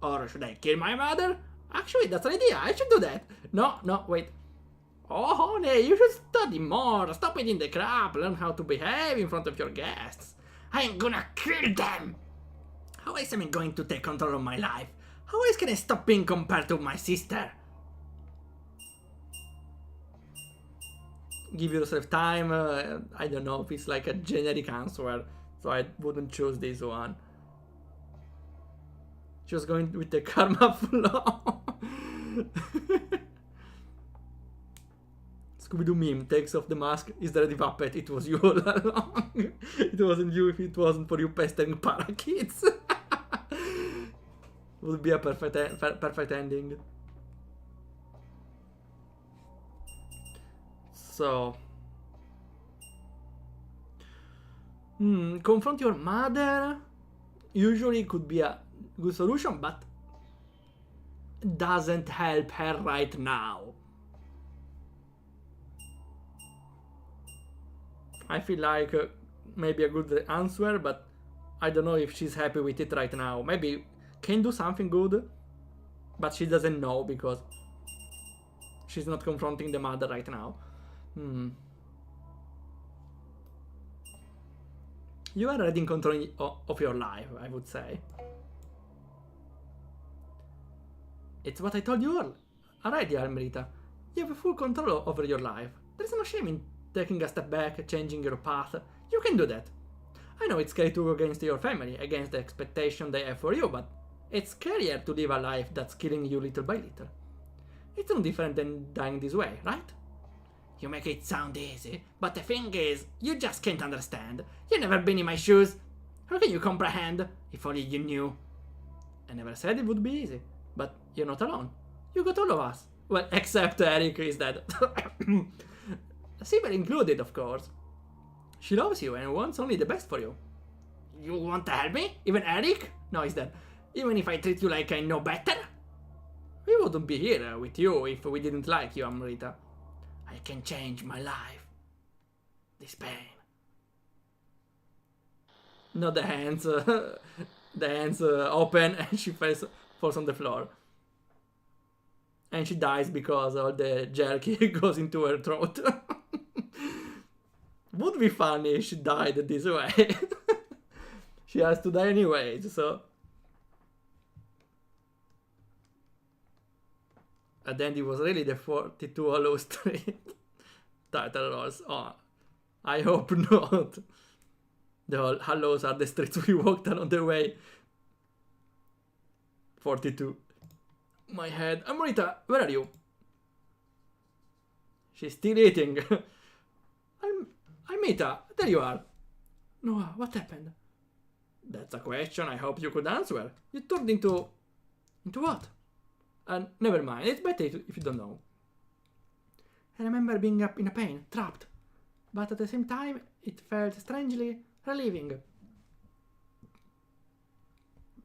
S1: Or should I kill my mother? Actually, that's an idea. I should do that. No, wait. Oh, honey, you should study more. Stop eating the crap. Learn how to behave in front of your guests. I am gonna kill them. How else am I going to take control of my life? How else can I stop being compared to my sister? Give yourself time. I don't know if it's like a generic answer, so I wouldn't choose this one. Just going with the karma flow. Scooby-Doo meme takes off the mask. Is the Lady Puppet? It was you all along. It wasn't you if it wasn't for you pestering parakeets. Would be a perfect ending. So, confront your mother. Usually could be a good solution, but doesn't help her right now. I feel like maybe a good answer, but I don't know if she's happy with it right now. Maybe can do something good, but she doesn't know because she's not confronting the mother right now. You are already in control of your life, I would say. It's what I told you already, Almerita. You have full control over your life. There's no shame in taking a step back, changing your path. You can do that. I know it's scary to go against your family, against the expectation they have for you, but it's scarier to live a life that's killing you little by little. It's no different than dying this way, right? You make it sound easy, but the thing is, you just can't understand. You've never been in my shoes. How can you comprehend? If only you knew. I never said it would be easy, but you're not alone. You got all of us. Well, except Eric is dead. Silver included, of course. She loves you and wants only the best for you. You want to help me? Even Eric? No, he's dead. Even if I treat you like I know better? We wouldn't be here with you if we didn't like you, Amrita. I can change my life. This pain. No, the hands. The hands open and she falls on the floor. And she dies because all the jerky goes into her throat. Would be funny if she died this way. She has to die anyways, so. And then it was really the 42 Hallows Street title rolls. Oh, I hope not. The Hallows are the streets we walked along the way. 42. My head. Amrita, where are you? She's still eating. Amrita, there you are. Noah, what happened? That's a question I hope you could answer. You turned into what? And never mind, it's better if you don't know. I remember being up in a pain, trapped. But at the same time, it felt strangely relieving.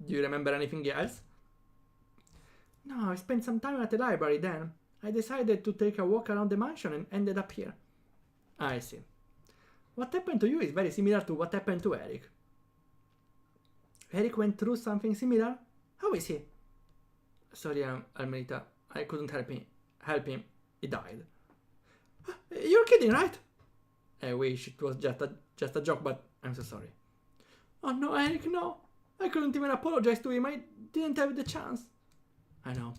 S1: Do you remember anything else? No, I spent some time at the library then. I decided to take a walk around the mansion and ended up here. I see. What happened to you is very similar to what happened to Eric. Eric went through something similar? How is he? Sorry, Almerita. I couldn't help him. He died. You're kidding, right? I wish it was just a joke, but I'm so sorry. Oh no, Eric, no. I couldn't even apologize to him. I didn't have the chance. I know.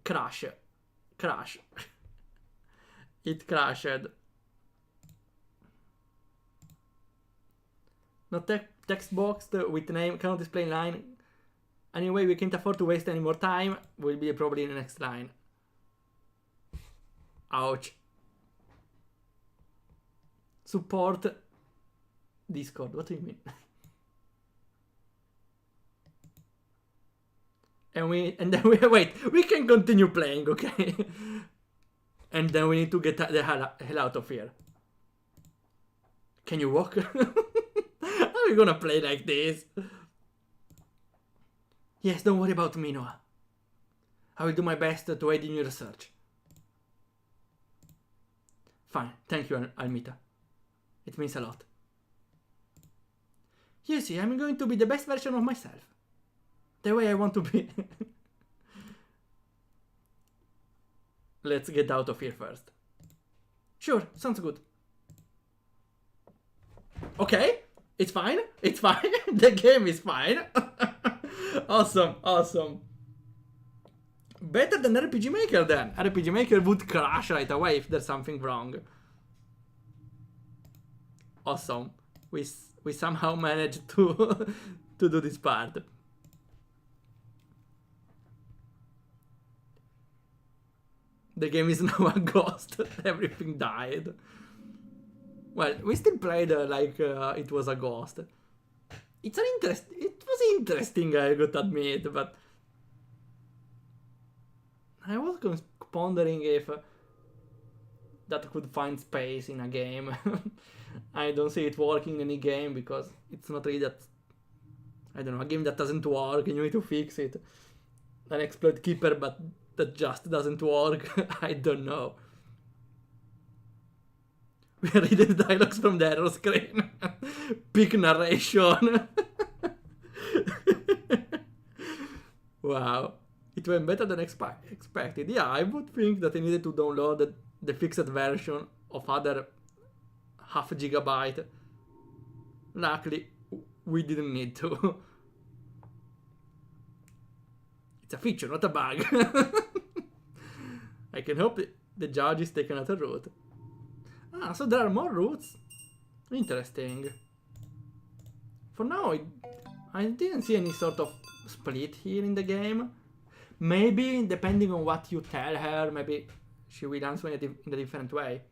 S1: Crash. It crashed. Not text boxed with name, cannot display line. Anyway, we can't afford to waste any more time. Will be probably in the next line. Ouch. Support Discord. What do you mean? and then we wait. We can continue playing, okay? And then we need to get the hell out of here. Can you walk? How are we gonna play like this? Yes, don't worry about me, Noah. I will do my best to aid in your research. Fine, thank you, Almita. It means a lot. You see, I'm going to be the best version of myself. The way I want to be. Let's get out of here first. Sure, sounds good. Okay, it's fine. It's fine. The game is fine. Awesome, awesome. Better than RPG Maker then. RPG Maker would crash right away if there's something wrong. Awesome. We somehow managed to to do this part. The game is now a ghost. Everything died. Well, we still played like it was a ghost. It was interesting, I gotta admit, but I was pondering if that could find space in a game. I don't see it working in any game because it's not really that. I don't know, a game that doesn't work and you need to fix it. an exploit keeper, but that just doesn't work. I don't know. We are reading dialogues from the error screen. Peak narration. Wow. It went better than expected. Yeah, I would think that I needed to download the fixed version of other half gigabyte. Luckily, we didn't need to. It's a feature, not a bug. I can hope the judge is taking another route. Ah, so there are more routes? Interesting. For now, I didn't see any sort of split here in the game. Maybe, depending on what you tell her, maybe she will answer in a different way.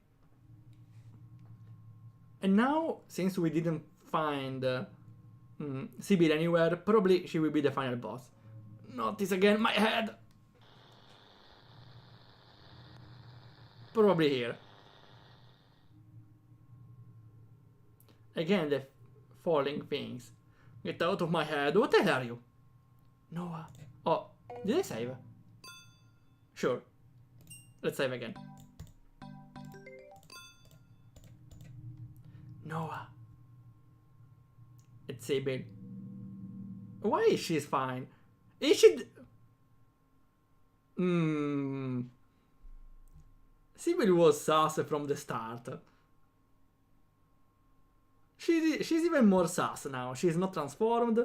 S1: And now, since we didn't find Sibyl anywhere, probably she will be the final boss. Not this again, my head! Probably here. Again, the falling things. Get out of my head. What the hell are you? Noah. Oh, did I save? Sure. Let's save again. Noah. It's Sibyl. Why is she fine? Is she... Sibyl was sus from the start. She's even more sus now. She's not transformed.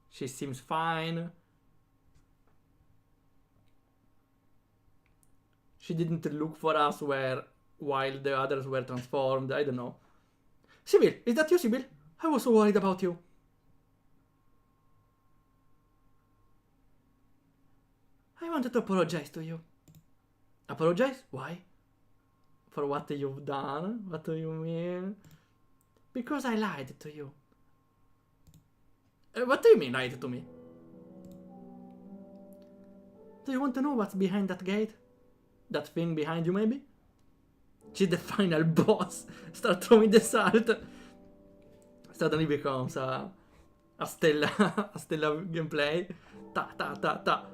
S1: She seems fine. She didn't look for us while the others were transformed. I don't know. Sibyl, is that you, Sibyl? I was so worried about you. I wanted to apologize to you. Apologize? Why? For what you've done? What do you mean? Because I lied to you. What do you mean, lied to me? Do you want to know what's behind that gate? That thing behind you, maybe? She's the final boss. Start throwing the salt. Suddenly becomes a Stella, a Stella gameplay. Ta ta ta ta.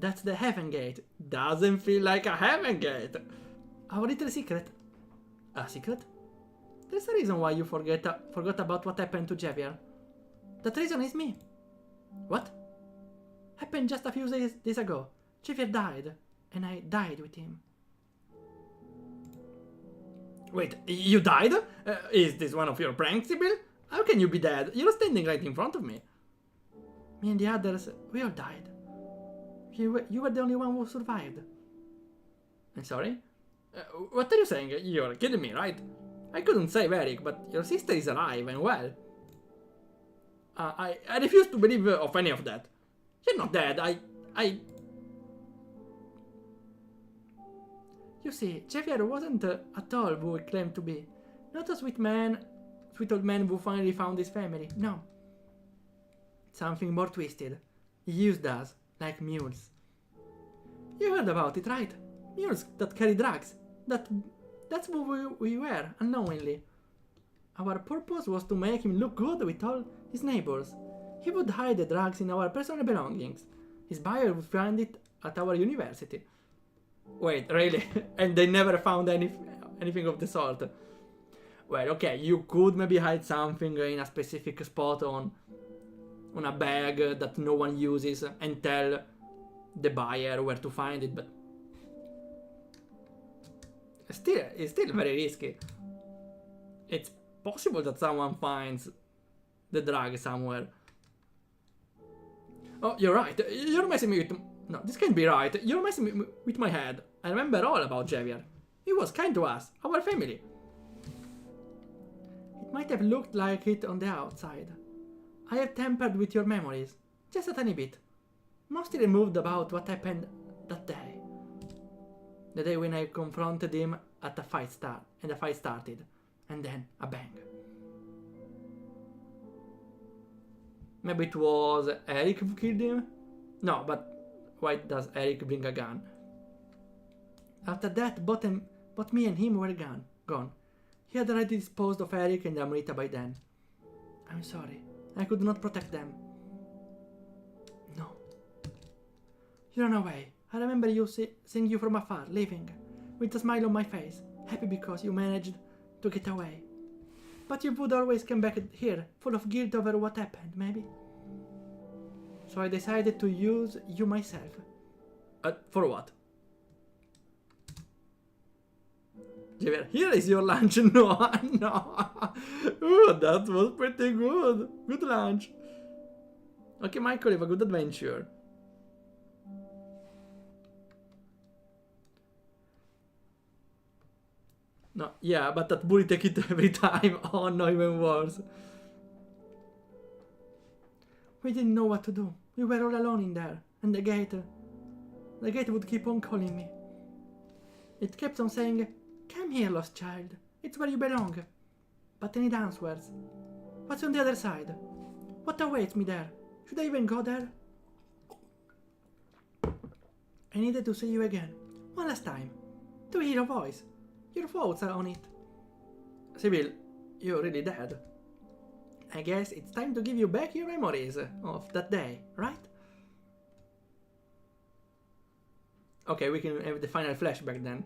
S1: That's the heaven gate. Doesn't feel like a heaven gate. Our little secret. A secret? There's a reason why you forgot about what happened to Javier. That reason is me. What? Happened just a few days ago. Javier died, and I died with him. Wait, you died? Is this one of your pranks, Sibyl? How can you be dead? You're standing right in front of me. Me and the others, we all died. You were the only one who survived. I'm sorry? What are you saying? You're kidding me, right? I couldn't save Eric, but your sister is alive and well. I refuse to believe of any of that. You're not dead. You see, Javier wasn't at all who he claimed to be. Not a sweet old man who finally found his family. No. Something more twisted. He used us. Like mules. You heard about it, right? Mules that carry drugs. That's who we were, unknowingly. Our purpose was to make him look good with all his neighbors. He would hide the drugs in our personal belongings. His buyer would find it at our university. Wait, really? And they never found anything of the sort? Well, okay, you could maybe hide something in a specific spot on a bag that no one uses and tell the buyer where to find it, but it's still very risky. It's possible that someone finds the drug somewhere. Oh, you're right. You're messing me with... No, this can't be right. You're messing me with my head. I remember all about Javier. He was kind to us, our family. It might have looked like it on the outside. I have tampered with your memories, just a tiny bit. Mostly removed about what happened that day. The day when I confronted him at the fight started. And then, a bang. Maybe it was Eric who killed him? No, but why does Eric bring a gun? After that, both me and him were gone. He had already disposed of Eric and Amrita by then. I'm sorry. I could not protect them. No. You ran away. I remember you seeing you from afar, leaving, with a smile on my face, happy because you managed to get away. But you would always come back here, full of guilt over what happened, maybe? So I decided to use you myself. For what? Javier, here is your lunch. No, no. Ooh, that was pretty good. Good lunch. Okay, Michael, have a good adventure. No, yeah, but that bully take it every time. Oh no, even worse. We didn't know what to do. We were all alone in there. And the gate would keep on calling me. It kept on saying, "Come here, lost child. It's where you belong." But I need answers. What's on the other side? What awaits me there? Should I even go there? I needed to see you again. One last time. To hear your voice. Your thoughts are on it. Sybil, you're really dead. I guess it's time to give you back your memories of that day, right? Okay, we can have the final flashback then.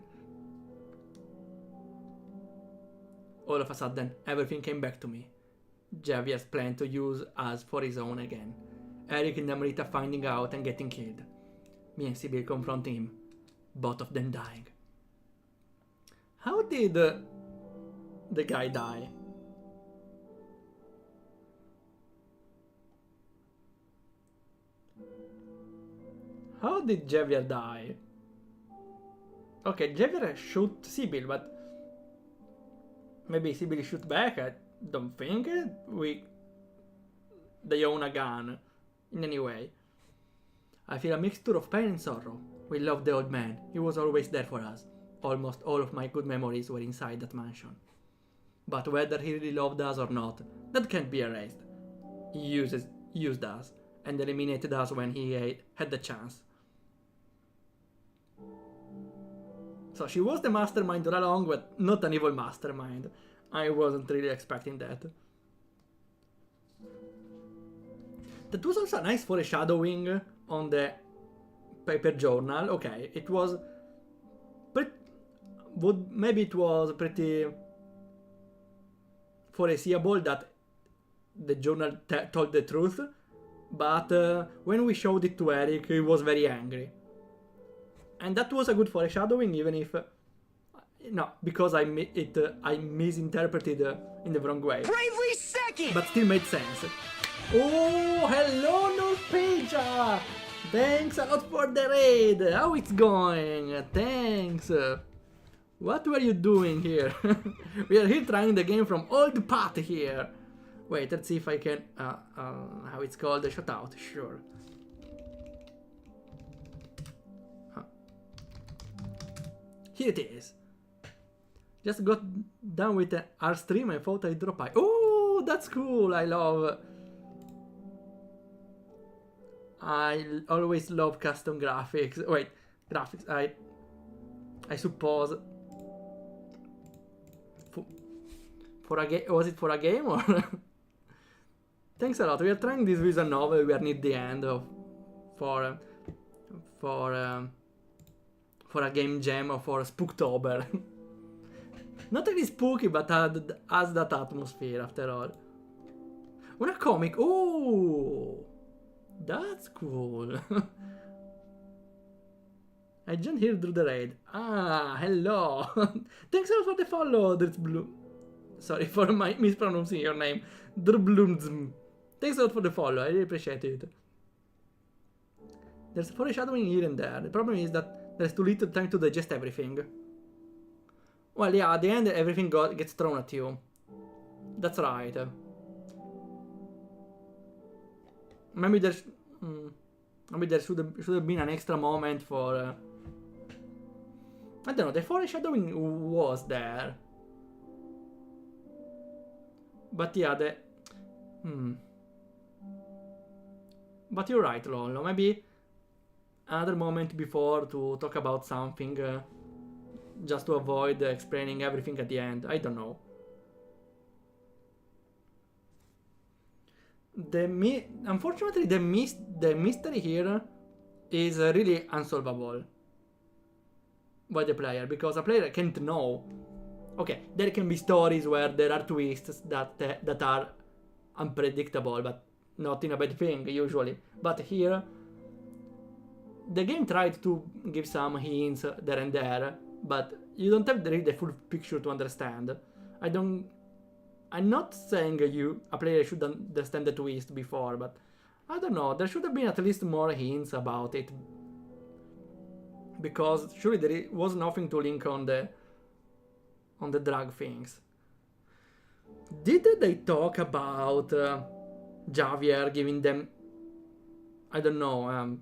S1: All of a sudden, everything came back to me. Javier's plan to use us for his own again. Eric and Amrita finding out and getting killed. Me and Sybil confronting him. Both of them dying. How did the guy die? How did Javier die? Okay, Javier shoot Sybil, but maybe Sybil shoot back. I don't think they own a gun in any way. I feel a mixture of pain and sorrow. We loved the old man. He was always there for us. Almost all of my good memories were inside that mansion. But whether he really loved us or not, that can't be erased. He used us and eliminated us when he had the chance. So she was the mastermind all along, but not an evil mastermind. I wasn't really expecting that. That was also a nice foreshadowing on the paper journal. Okay, it was maybe it was pretty foreseeable that the journal told the truth, but when we showed it to Eric, he was very angry. And that was a good foreshadowing, even if no, because I misinterpreted in the wrong way.
S2: Bravely second!
S1: But still made sense. Oh, hello, Norpeja! Thanks a lot for the raid. How it's going? Thanks. What were you doing here? We are here trying the game from old Pat here. Wait, let's see if I can. How it's called? Shut out. Sure. Here it is. Just got done with our stream. I thought I'd drop by. Oh, that's cool. I always love custom graphics. Wait, graphics. I suppose. For a game? Was it for a game or? Thanks a lot. We are trying this visual novel. We are near the end of for a game jam or for Spooktober. Not really spooky, but has that atmosphere after all. Una comic. Oh, that's cool. I joined here through the raid. Ah, hello. Thanks a lot for the follow, Blue. Sorry for my mispronouncing your name. Drblunzm. Thanks a lot for the follow. I really appreciate it. There's foreshadowing here and there. The problem is that there's too little time to digest everything. Well, yeah, at the end everything gets thrown at you. That's right. Maybe there should have been an extra moment for. I don't know. The foreshadowing was there. But yeah, But you're right, Lolo. Maybe another moment before to talk about something, just to avoid explaining everything at the end. I don't know. Unfortunately, the mystery here is really unsolvable by the player, because a player can't know. Okay, there can be stories where there are twists that are unpredictable, but not in a bad thing usually. But here, the game tried to give some hints there and there, but you don't have really the full picture to understand. I'm not saying a player should understand the twist before, but I don't know. There should have been at least more hints about it, because surely there was nothing to link on the drug things. Did they talk about Javier giving them? I don't know.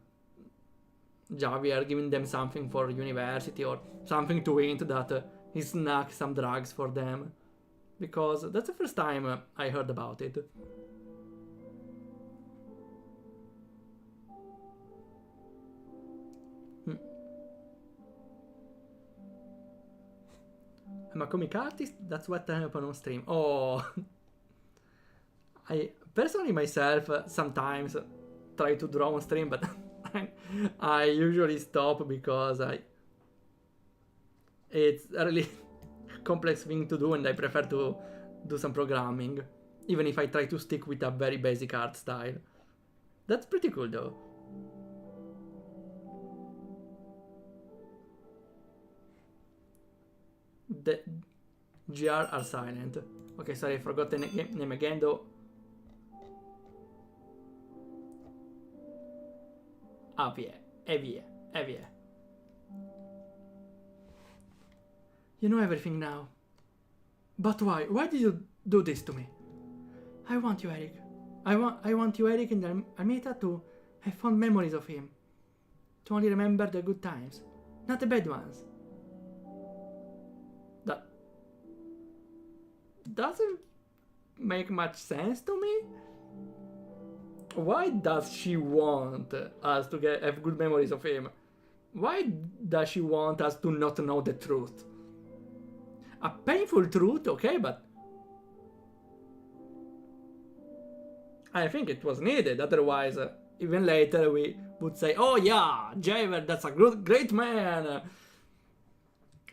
S1: Javier giving them something for university or something to hint that he snuck some drugs for them, because that's the first time I heard about it. I'm a comic artist, that's what I happen on stream. Oh, I personally myself sometimes try to draw on stream, but I usually stop because it's a really complex thing to do, and I prefer to do some programming, even if I try to stick with a very basic art style. That's pretty cool though. The GR are silent. Okay, sorry, I forgot the name again though. Javier. You know everything now. But why? Why did you do this to me? I want you, Eric. I want you, Eric, and Almeta to have fond memories of him. To only remember the good times, not the bad ones. That doesn't make much sense to me. Why does she want us to have good memories of him? Why does she want us to not know the truth? A painful truth, okay, but I think it was needed. Otherwise, even later we would say, "Oh yeah, Javier, that's a great man."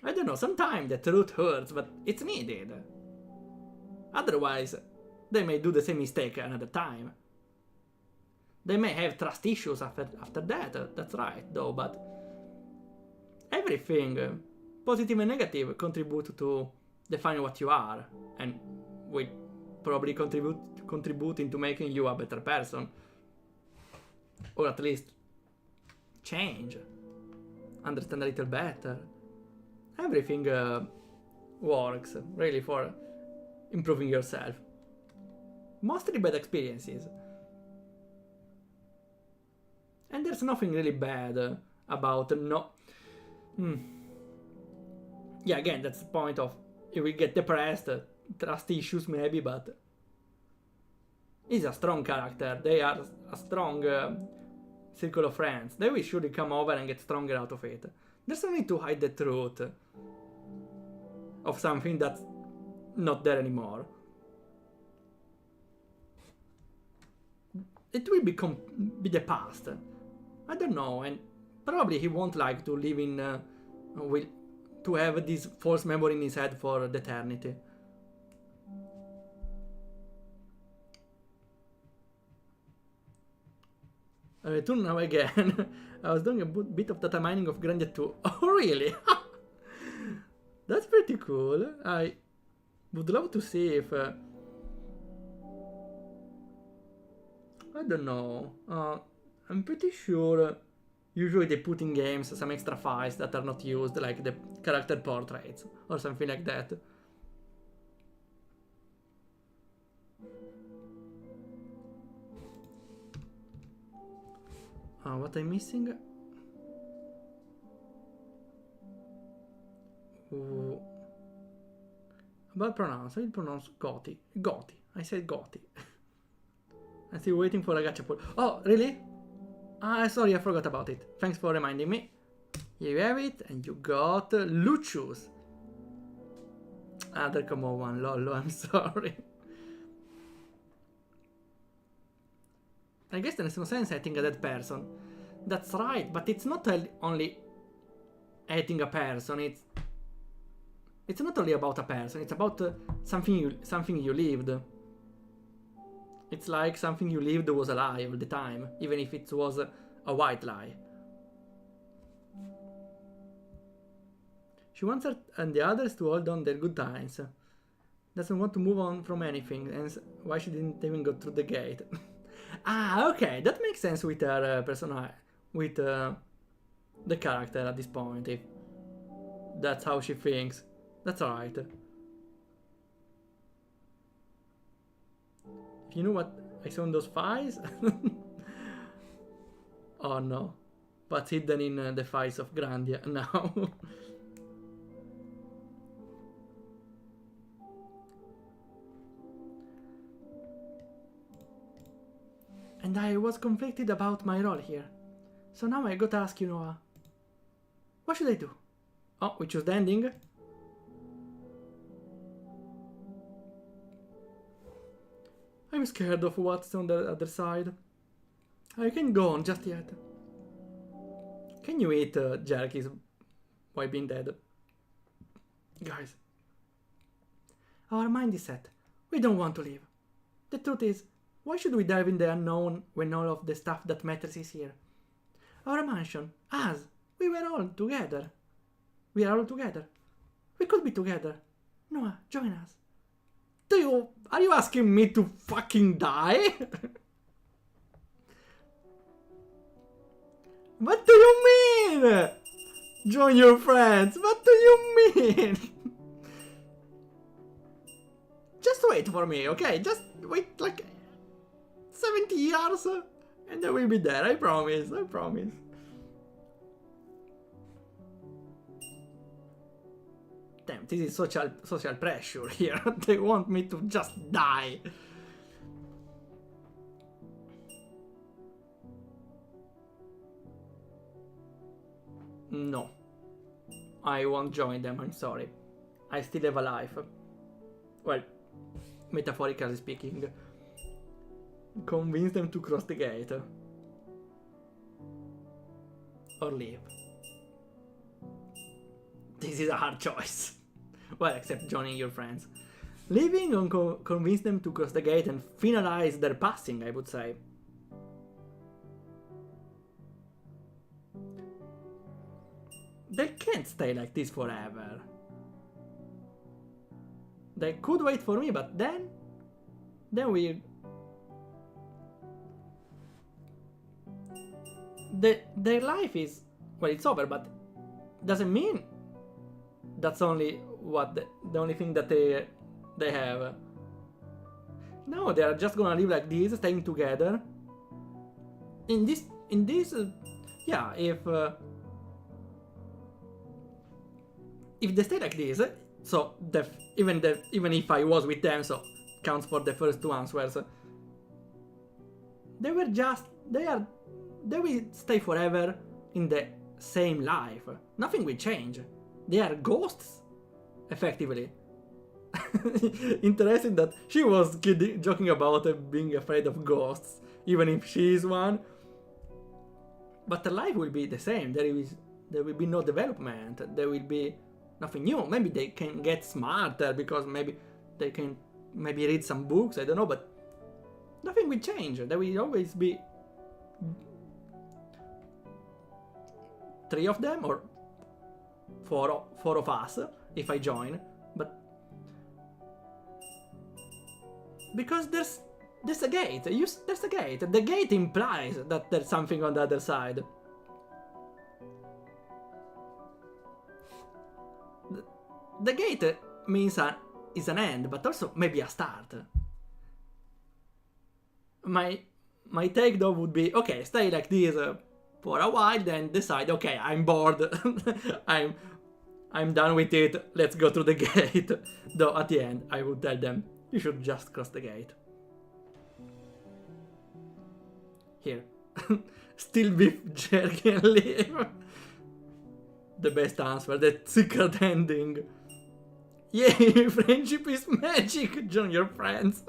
S1: I don't know. Sometimes the truth hurts, but it's needed. Otherwise, they may do the same mistake another time. They may have trust issues after that. That's right, though. But everything, positive and negative, contribute to defining what you are, and will probably contribute into making you a better person, or at least change, understand a little better. Everything works really for improving yourself. Mostly bad experiences. And there's nothing really bad about Yeah, again, that's the point of, if we get depressed, trust issues maybe, but he's a strong character. They are a strong circle of friends. They will surely come over and get stronger out of it. There's no need to hide the truth of something that's not there anymore. It will be the past. I don't know, and probably he won't like to live in to have this false memory in his head for eternity. I return now again. I was doing a bit of data mining of Grandeur 2. Oh, really? That's pretty cool. I would love to see if... I don't know. I'm pretty sure usually they put in games some extra files that are not used, like the character portraits or something like that. What I'm missing? But pronounce, I pronounce Gotti. Gotti. I said Gotti. I'm still waiting for a gacha pull. Oh, really? Sorry, I forgot about it. Thanks for reminding me. Here you have it, and you got Lucius. Other common one, Lollo, I'm sorry. I guess there's no sense hating a dead person. That's right, but it's not only hating a person. It's not only about a person. It's about something you lived. It's like something you lived was a lie all the time, even if it was a white lie. She wants her and the others to hold on their good times. Doesn't want to move on from anything, and why she didn't even go through the gate. Ah, okay, that makes sense with her with the character at this point, if that's how she thinks. That's right. If you know what I saw in those files? Oh no. What's hidden in the files of Grandia now? And I was conflicted about my role here. So now I gotta ask you, Noah. What should I do? Oh, we choose the ending? I'm scared of what's on the other side. I can't go on just yet. Can you eat jerkies while being dead? Guys. Our mind is set. We don't want to leave. The truth is, why should we dive in the unknown when all of the stuff that matters is here? Our mansion, us, we were all together. We are all together. We could be together. Noah, join us. Are you asking me to fucking die? What do you mean? Join your friends. What do you mean? Just wait for me, okay? Just wait like 70 years and I will be there. I promise. I promise. Damn, this is social pressure here. They want me to just die. No. I won't join them, I'm sorry. I still have a life. Well, metaphorically speaking. Convince them to cross the gate. Or leave. This is a hard choice. Well, except joining your friends. Leaving or convince them to cross the gate and finalize their passing, I would say. They can't stay like this forever. They could wait for me, but then we... Their life is... Well, it's over, but doesn't mean that's only what the only thing that they have. No, they are just gonna live like this, staying together. In this, yeah. If they stay like this, so even if I was with them, so counts for the first two answers. They will stay forever in the same life. Nothing will change. They are ghosts, effectively. Interesting that she was joking about being afraid of ghosts, even if she is one. But the life will be the same. There will be no development. There will be nothing new. Maybe they can get smarter because maybe they can read some books. I don't know, but nothing will change. There will always be 3 of them or 4 of us if I join, but because there's a gate. There's a gate. The gate implies that there's something on the other side. The gate means is an end, but also maybe a start. My take though would be, okay, stay like this for a while, then decide, okay, I'm bored. I'm done with it. Let's go through the gate. Though at the end, I would tell them, you should just cross the gate. Here. Still beef jerky and leave. The best answer, the secret ending. Yay, friendship is magic. Join your friends.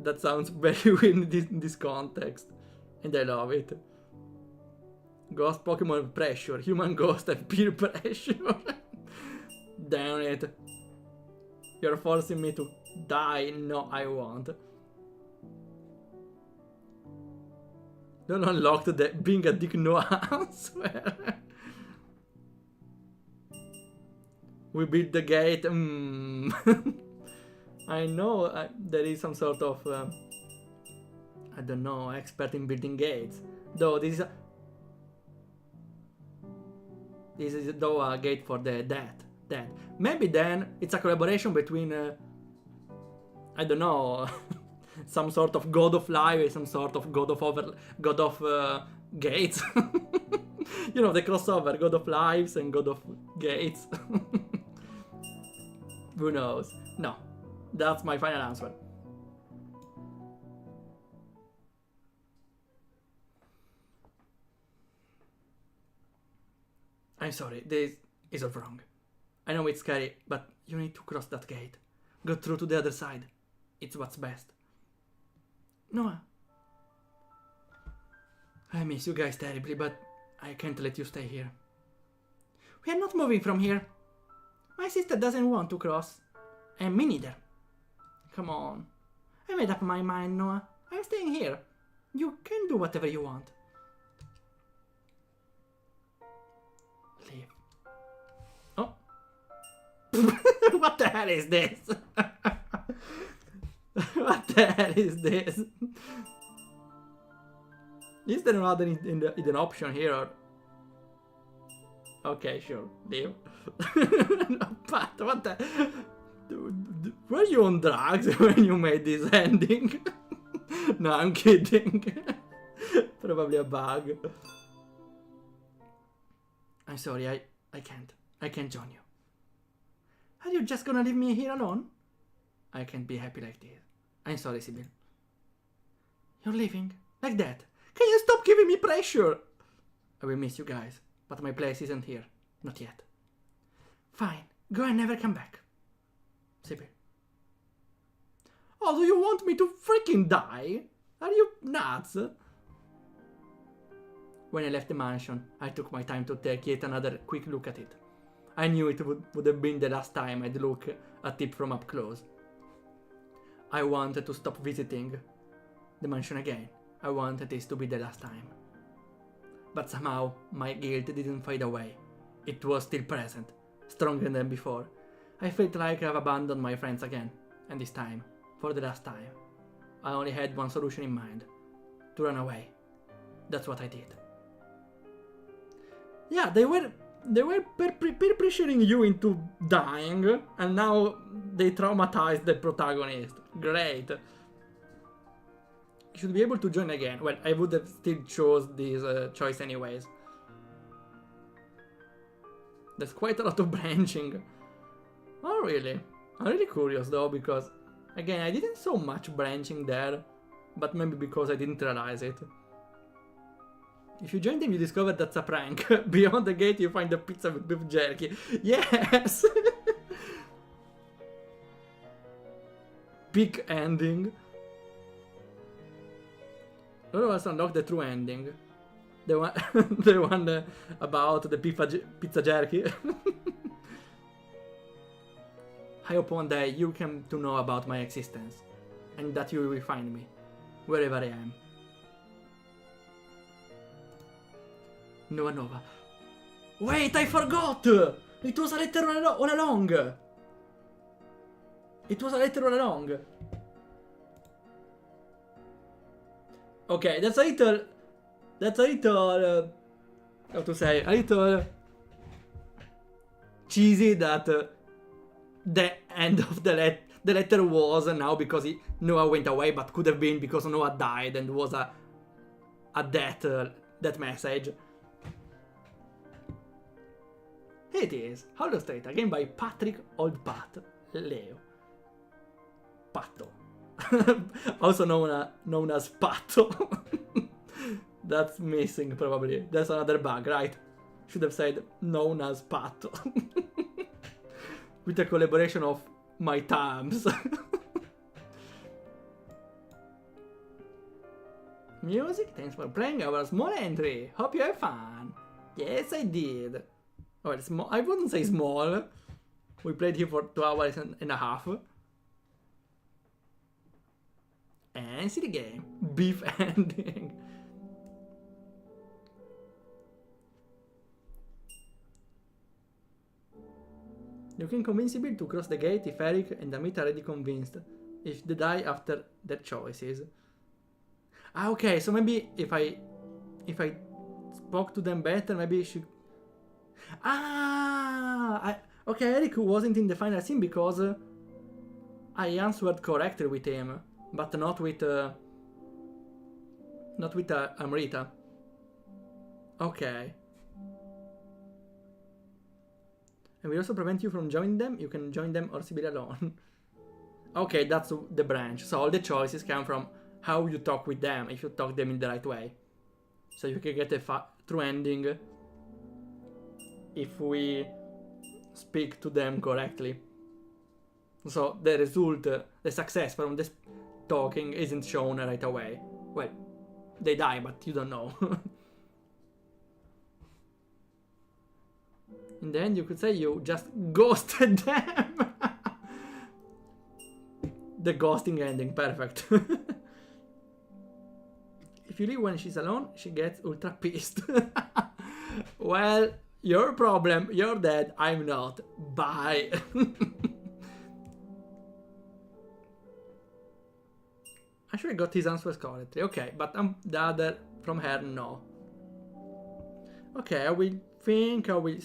S1: That sounds very weird in this context. And I love it. Ghost Pokemon have pressure. Human ghost have peer pressure. Damn it. You're forcing me to die. No, I won't. Don't unlock the being a dick no answer. We beat the gate. I know there is some sort of, I don't know, expert in building gates. Though this is though a gate for the dead. Maybe then it's a collaboration between, I don't know, some sort of god of life, some sort of god of gates. You know, the crossover, god of lives and god of gates. Who knows? No, that's my final answer. I'm sorry, this is all wrong. I know it's scary, but you need to cross that gate. Go through to the other side. It's what's best. Noah. I miss you guys terribly, but I can't let you stay here. We are not moving from here. My sister doesn't want to cross. And me neither. Come on. I made up my mind, Noah. I'm staying here. You can do whatever you want. Leave. Oh. What the hell is this? What the hell is this? Is there another hidden option here? Or... Okay, sure. Leave. But what the... Were you on drugs when you made this ending? No, I'm kidding. Probably a bug. I'm sorry, I can't. I can't join you. Are you just gonna leave me here alone? I can't be happy like this. I'm sorry, Sibyl. You're leaving? Like that? Can you stop giving me pressure? I will miss you guys, but my place isn't here. Not yet. Fine, go and never come back. Sibyl. Oh, do you want me to freaking die? Are you nuts? When I left the mansion, I took my time to take yet another quick look at it. I knew it would have been the last time I'd look at it from up close. I wanted to stop visiting the mansion again. I wanted this to be the last time. But somehow, my guilt didn't fade away. It was still present, stronger than before. I felt like I've abandoned my friends again, and this time, for the last time, I only had one solution in mind. To run away. That's what I did. Yeah, they were pressuring you into dying, and now they traumatized the protagonist. Great. You should be able to join again. Well, I would have still chose this choice anyways. There's quite a lot of branching. Oh, really? I'm really curious though, because, again, I didn't saw much branching there, but maybe because I didn't realize it. If you join them, you discover that's a prank. Beyond the gate, you find a pizza with beef jerky. Yes! Peak ending. All of us unlock the true ending. The one, the one about the pizza jerky. I hope one day you come to know about my existence, and that you will find me, wherever I am. Nova. Wait, I forgot! It was a letter all along! It was a letter all along. Okay, that's a little, how to say, a little cheesy that the end of the letter was now because Noah went away, but could have been because Noah died and was a death message. It is Hallows Street, a game by Patrick Old Pat Leo. Patto. Also known as Patto. That's missing probably. That's another bug, right? Should have said known as Patto. With a collaboration of my thumbs. Music, thanks for playing our small entry. Hope you have fun. Yes, I did. Oh, it's small. I wouldn't say small. We played here for 2 hours and a half. And see the game. Beef ending. You can convince Bill to cross the gate if Eric and Amit are already convinced. If they die after their choices. Ah, okay, so maybe if I spoke to them better, maybe I should... Okay, Eric wasn't in the final scene because I answered correctly with him, but not with Amrita. Okay. And we also prevent you from joining them. You can join them or Sibyl alone. Okay, that's the branch. So all the choices come from how you talk with them, if you talk them in the right way. So you can get a true ending if we speak to them correctly. So the result, the success from this talking isn't shown right away. Well, they die, but you don't know. In the end, you could say you just ghosted them. The ghosting ending, perfect. If you leave when she's alone, she gets ultra pissed. Well, your problem, you're dead, I'm not. Bye. Actually, I got his answers correctly. Okay, but the other from her, no. Okay, I will think, I will...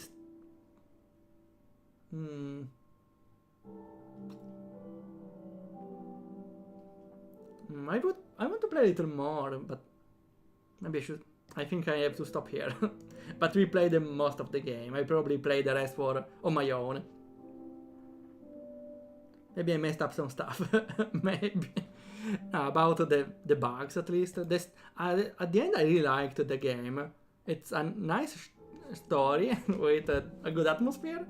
S1: I want to play a little more, but maybe I should. I think I have to stop here. But we played the most of the game. I probably play the rest on my own. Maybe I messed up some stuff. Maybe. About the bugs, at least. At the end, I really liked the game. It's a nice story with a good atmosphere.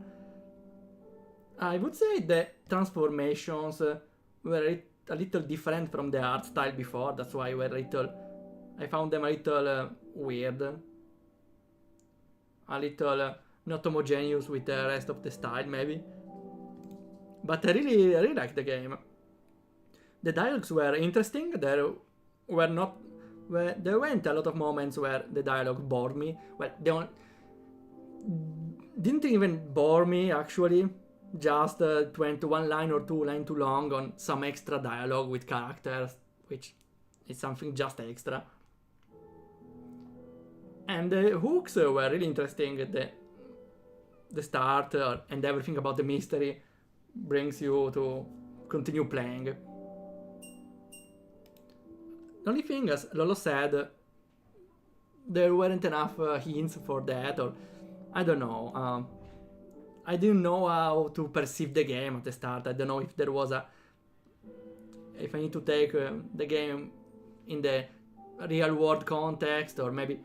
S1: I would say the transformations were a little different from the art style before. That's why I found them a little weird. A little not homogeneous with the rest of the style, maybe. But I really liked the game. The dialogues were interesting. There went a lot of moments where the dialogue bored me. Well, they didn't even bore me, actually. Just went one line or two lines too long on some extra dialogue with characters, which is something just extra. And the hooks were really interesting. The start and everything about the mystery brings you to continue playing. The only thing, as Lolo said, there weren't enough hints for that, or I don't know. I didn't know how to perceive the game at the start. I don't know if there was if I need to take the game in the real world context, or maybe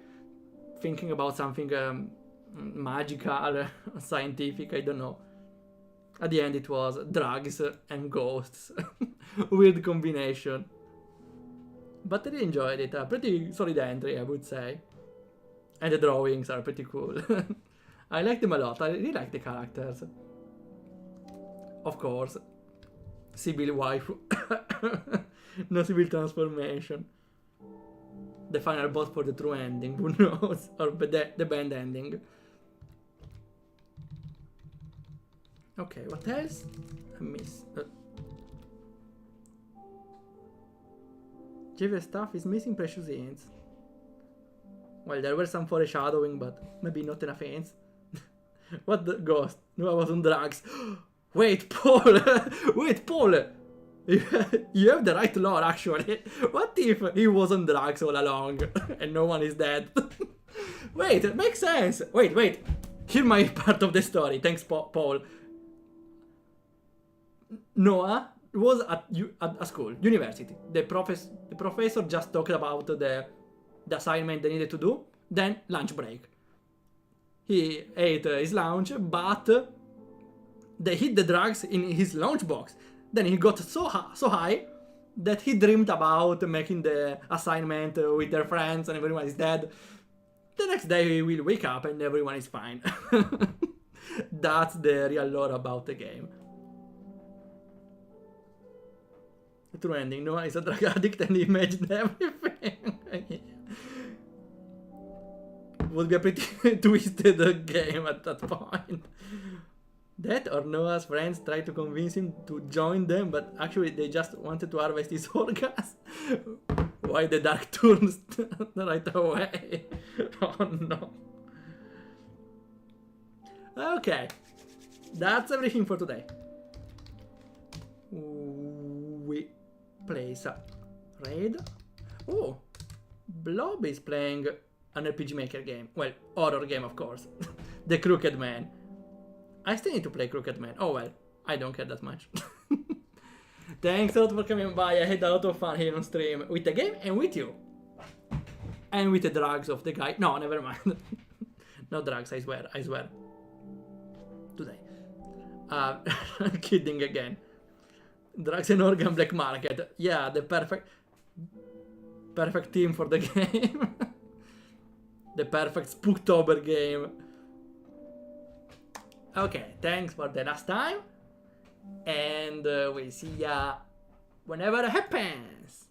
S1: thinking about something magical, scientific, I don't know. At the end it was drugs and ghosts. Weird combination. But I really enjoyed it. A pretty solid entry, I would say. And the drawings are pretty cool. I like them a lot. I really like the characters. Of course. Sibyl wife. No Sibyl transformation. The final boss for the true ending. Who knows? Or the band ending. Okay, what else? I miss. Javier stuff is missing precious hints. Well, there were some foreshadowing, but maybe not enough hints. What the ghost? No, I was on drugs. Wait, Paul! Wait, Paul! You have the right lore, actually. What if he was on drugs all along and no one is dead? Wait, it makes sense. Wait. Hear my part of the story. Thanks, Paul. Noah was at a school, university. The professor just talked about the assignment they needed to do. Then lunch break. He ate his lunch, but they hid the drugs in his lunchbox. Then he got so high that he dreamed about making the assignment with their friends and everyone is dead. The next day he will wake up and everyone is fine. That's the real lore about the game. The true ending, Noah is a drug addict and he imagined everything. Would be a pretty twisted game at that point. That or Noah's friends tried to convince him to join them, but actually they just wanted to harvest his organs. Why the dark turns right away? Oh no. Okay, that's everything for today. We place a raid. Oh, Blob is playing an RPG Maker game. Well, horror game of course. The Crooked Man. I still need to play Crooked Man. Oh well, I don't care that much. Thanks a lot for coming by. I had a lot of fun here on stream with the game and with you. And with the drugs of the guy. No, never mind. No drugs, I swear, I swear. Today. I'm kidding again. Drugs and organ black market. Yeah, the perfect team for the game. The perfect Spooktober game. Okay, thanks for the last time. And we'll see ya whenever it happens.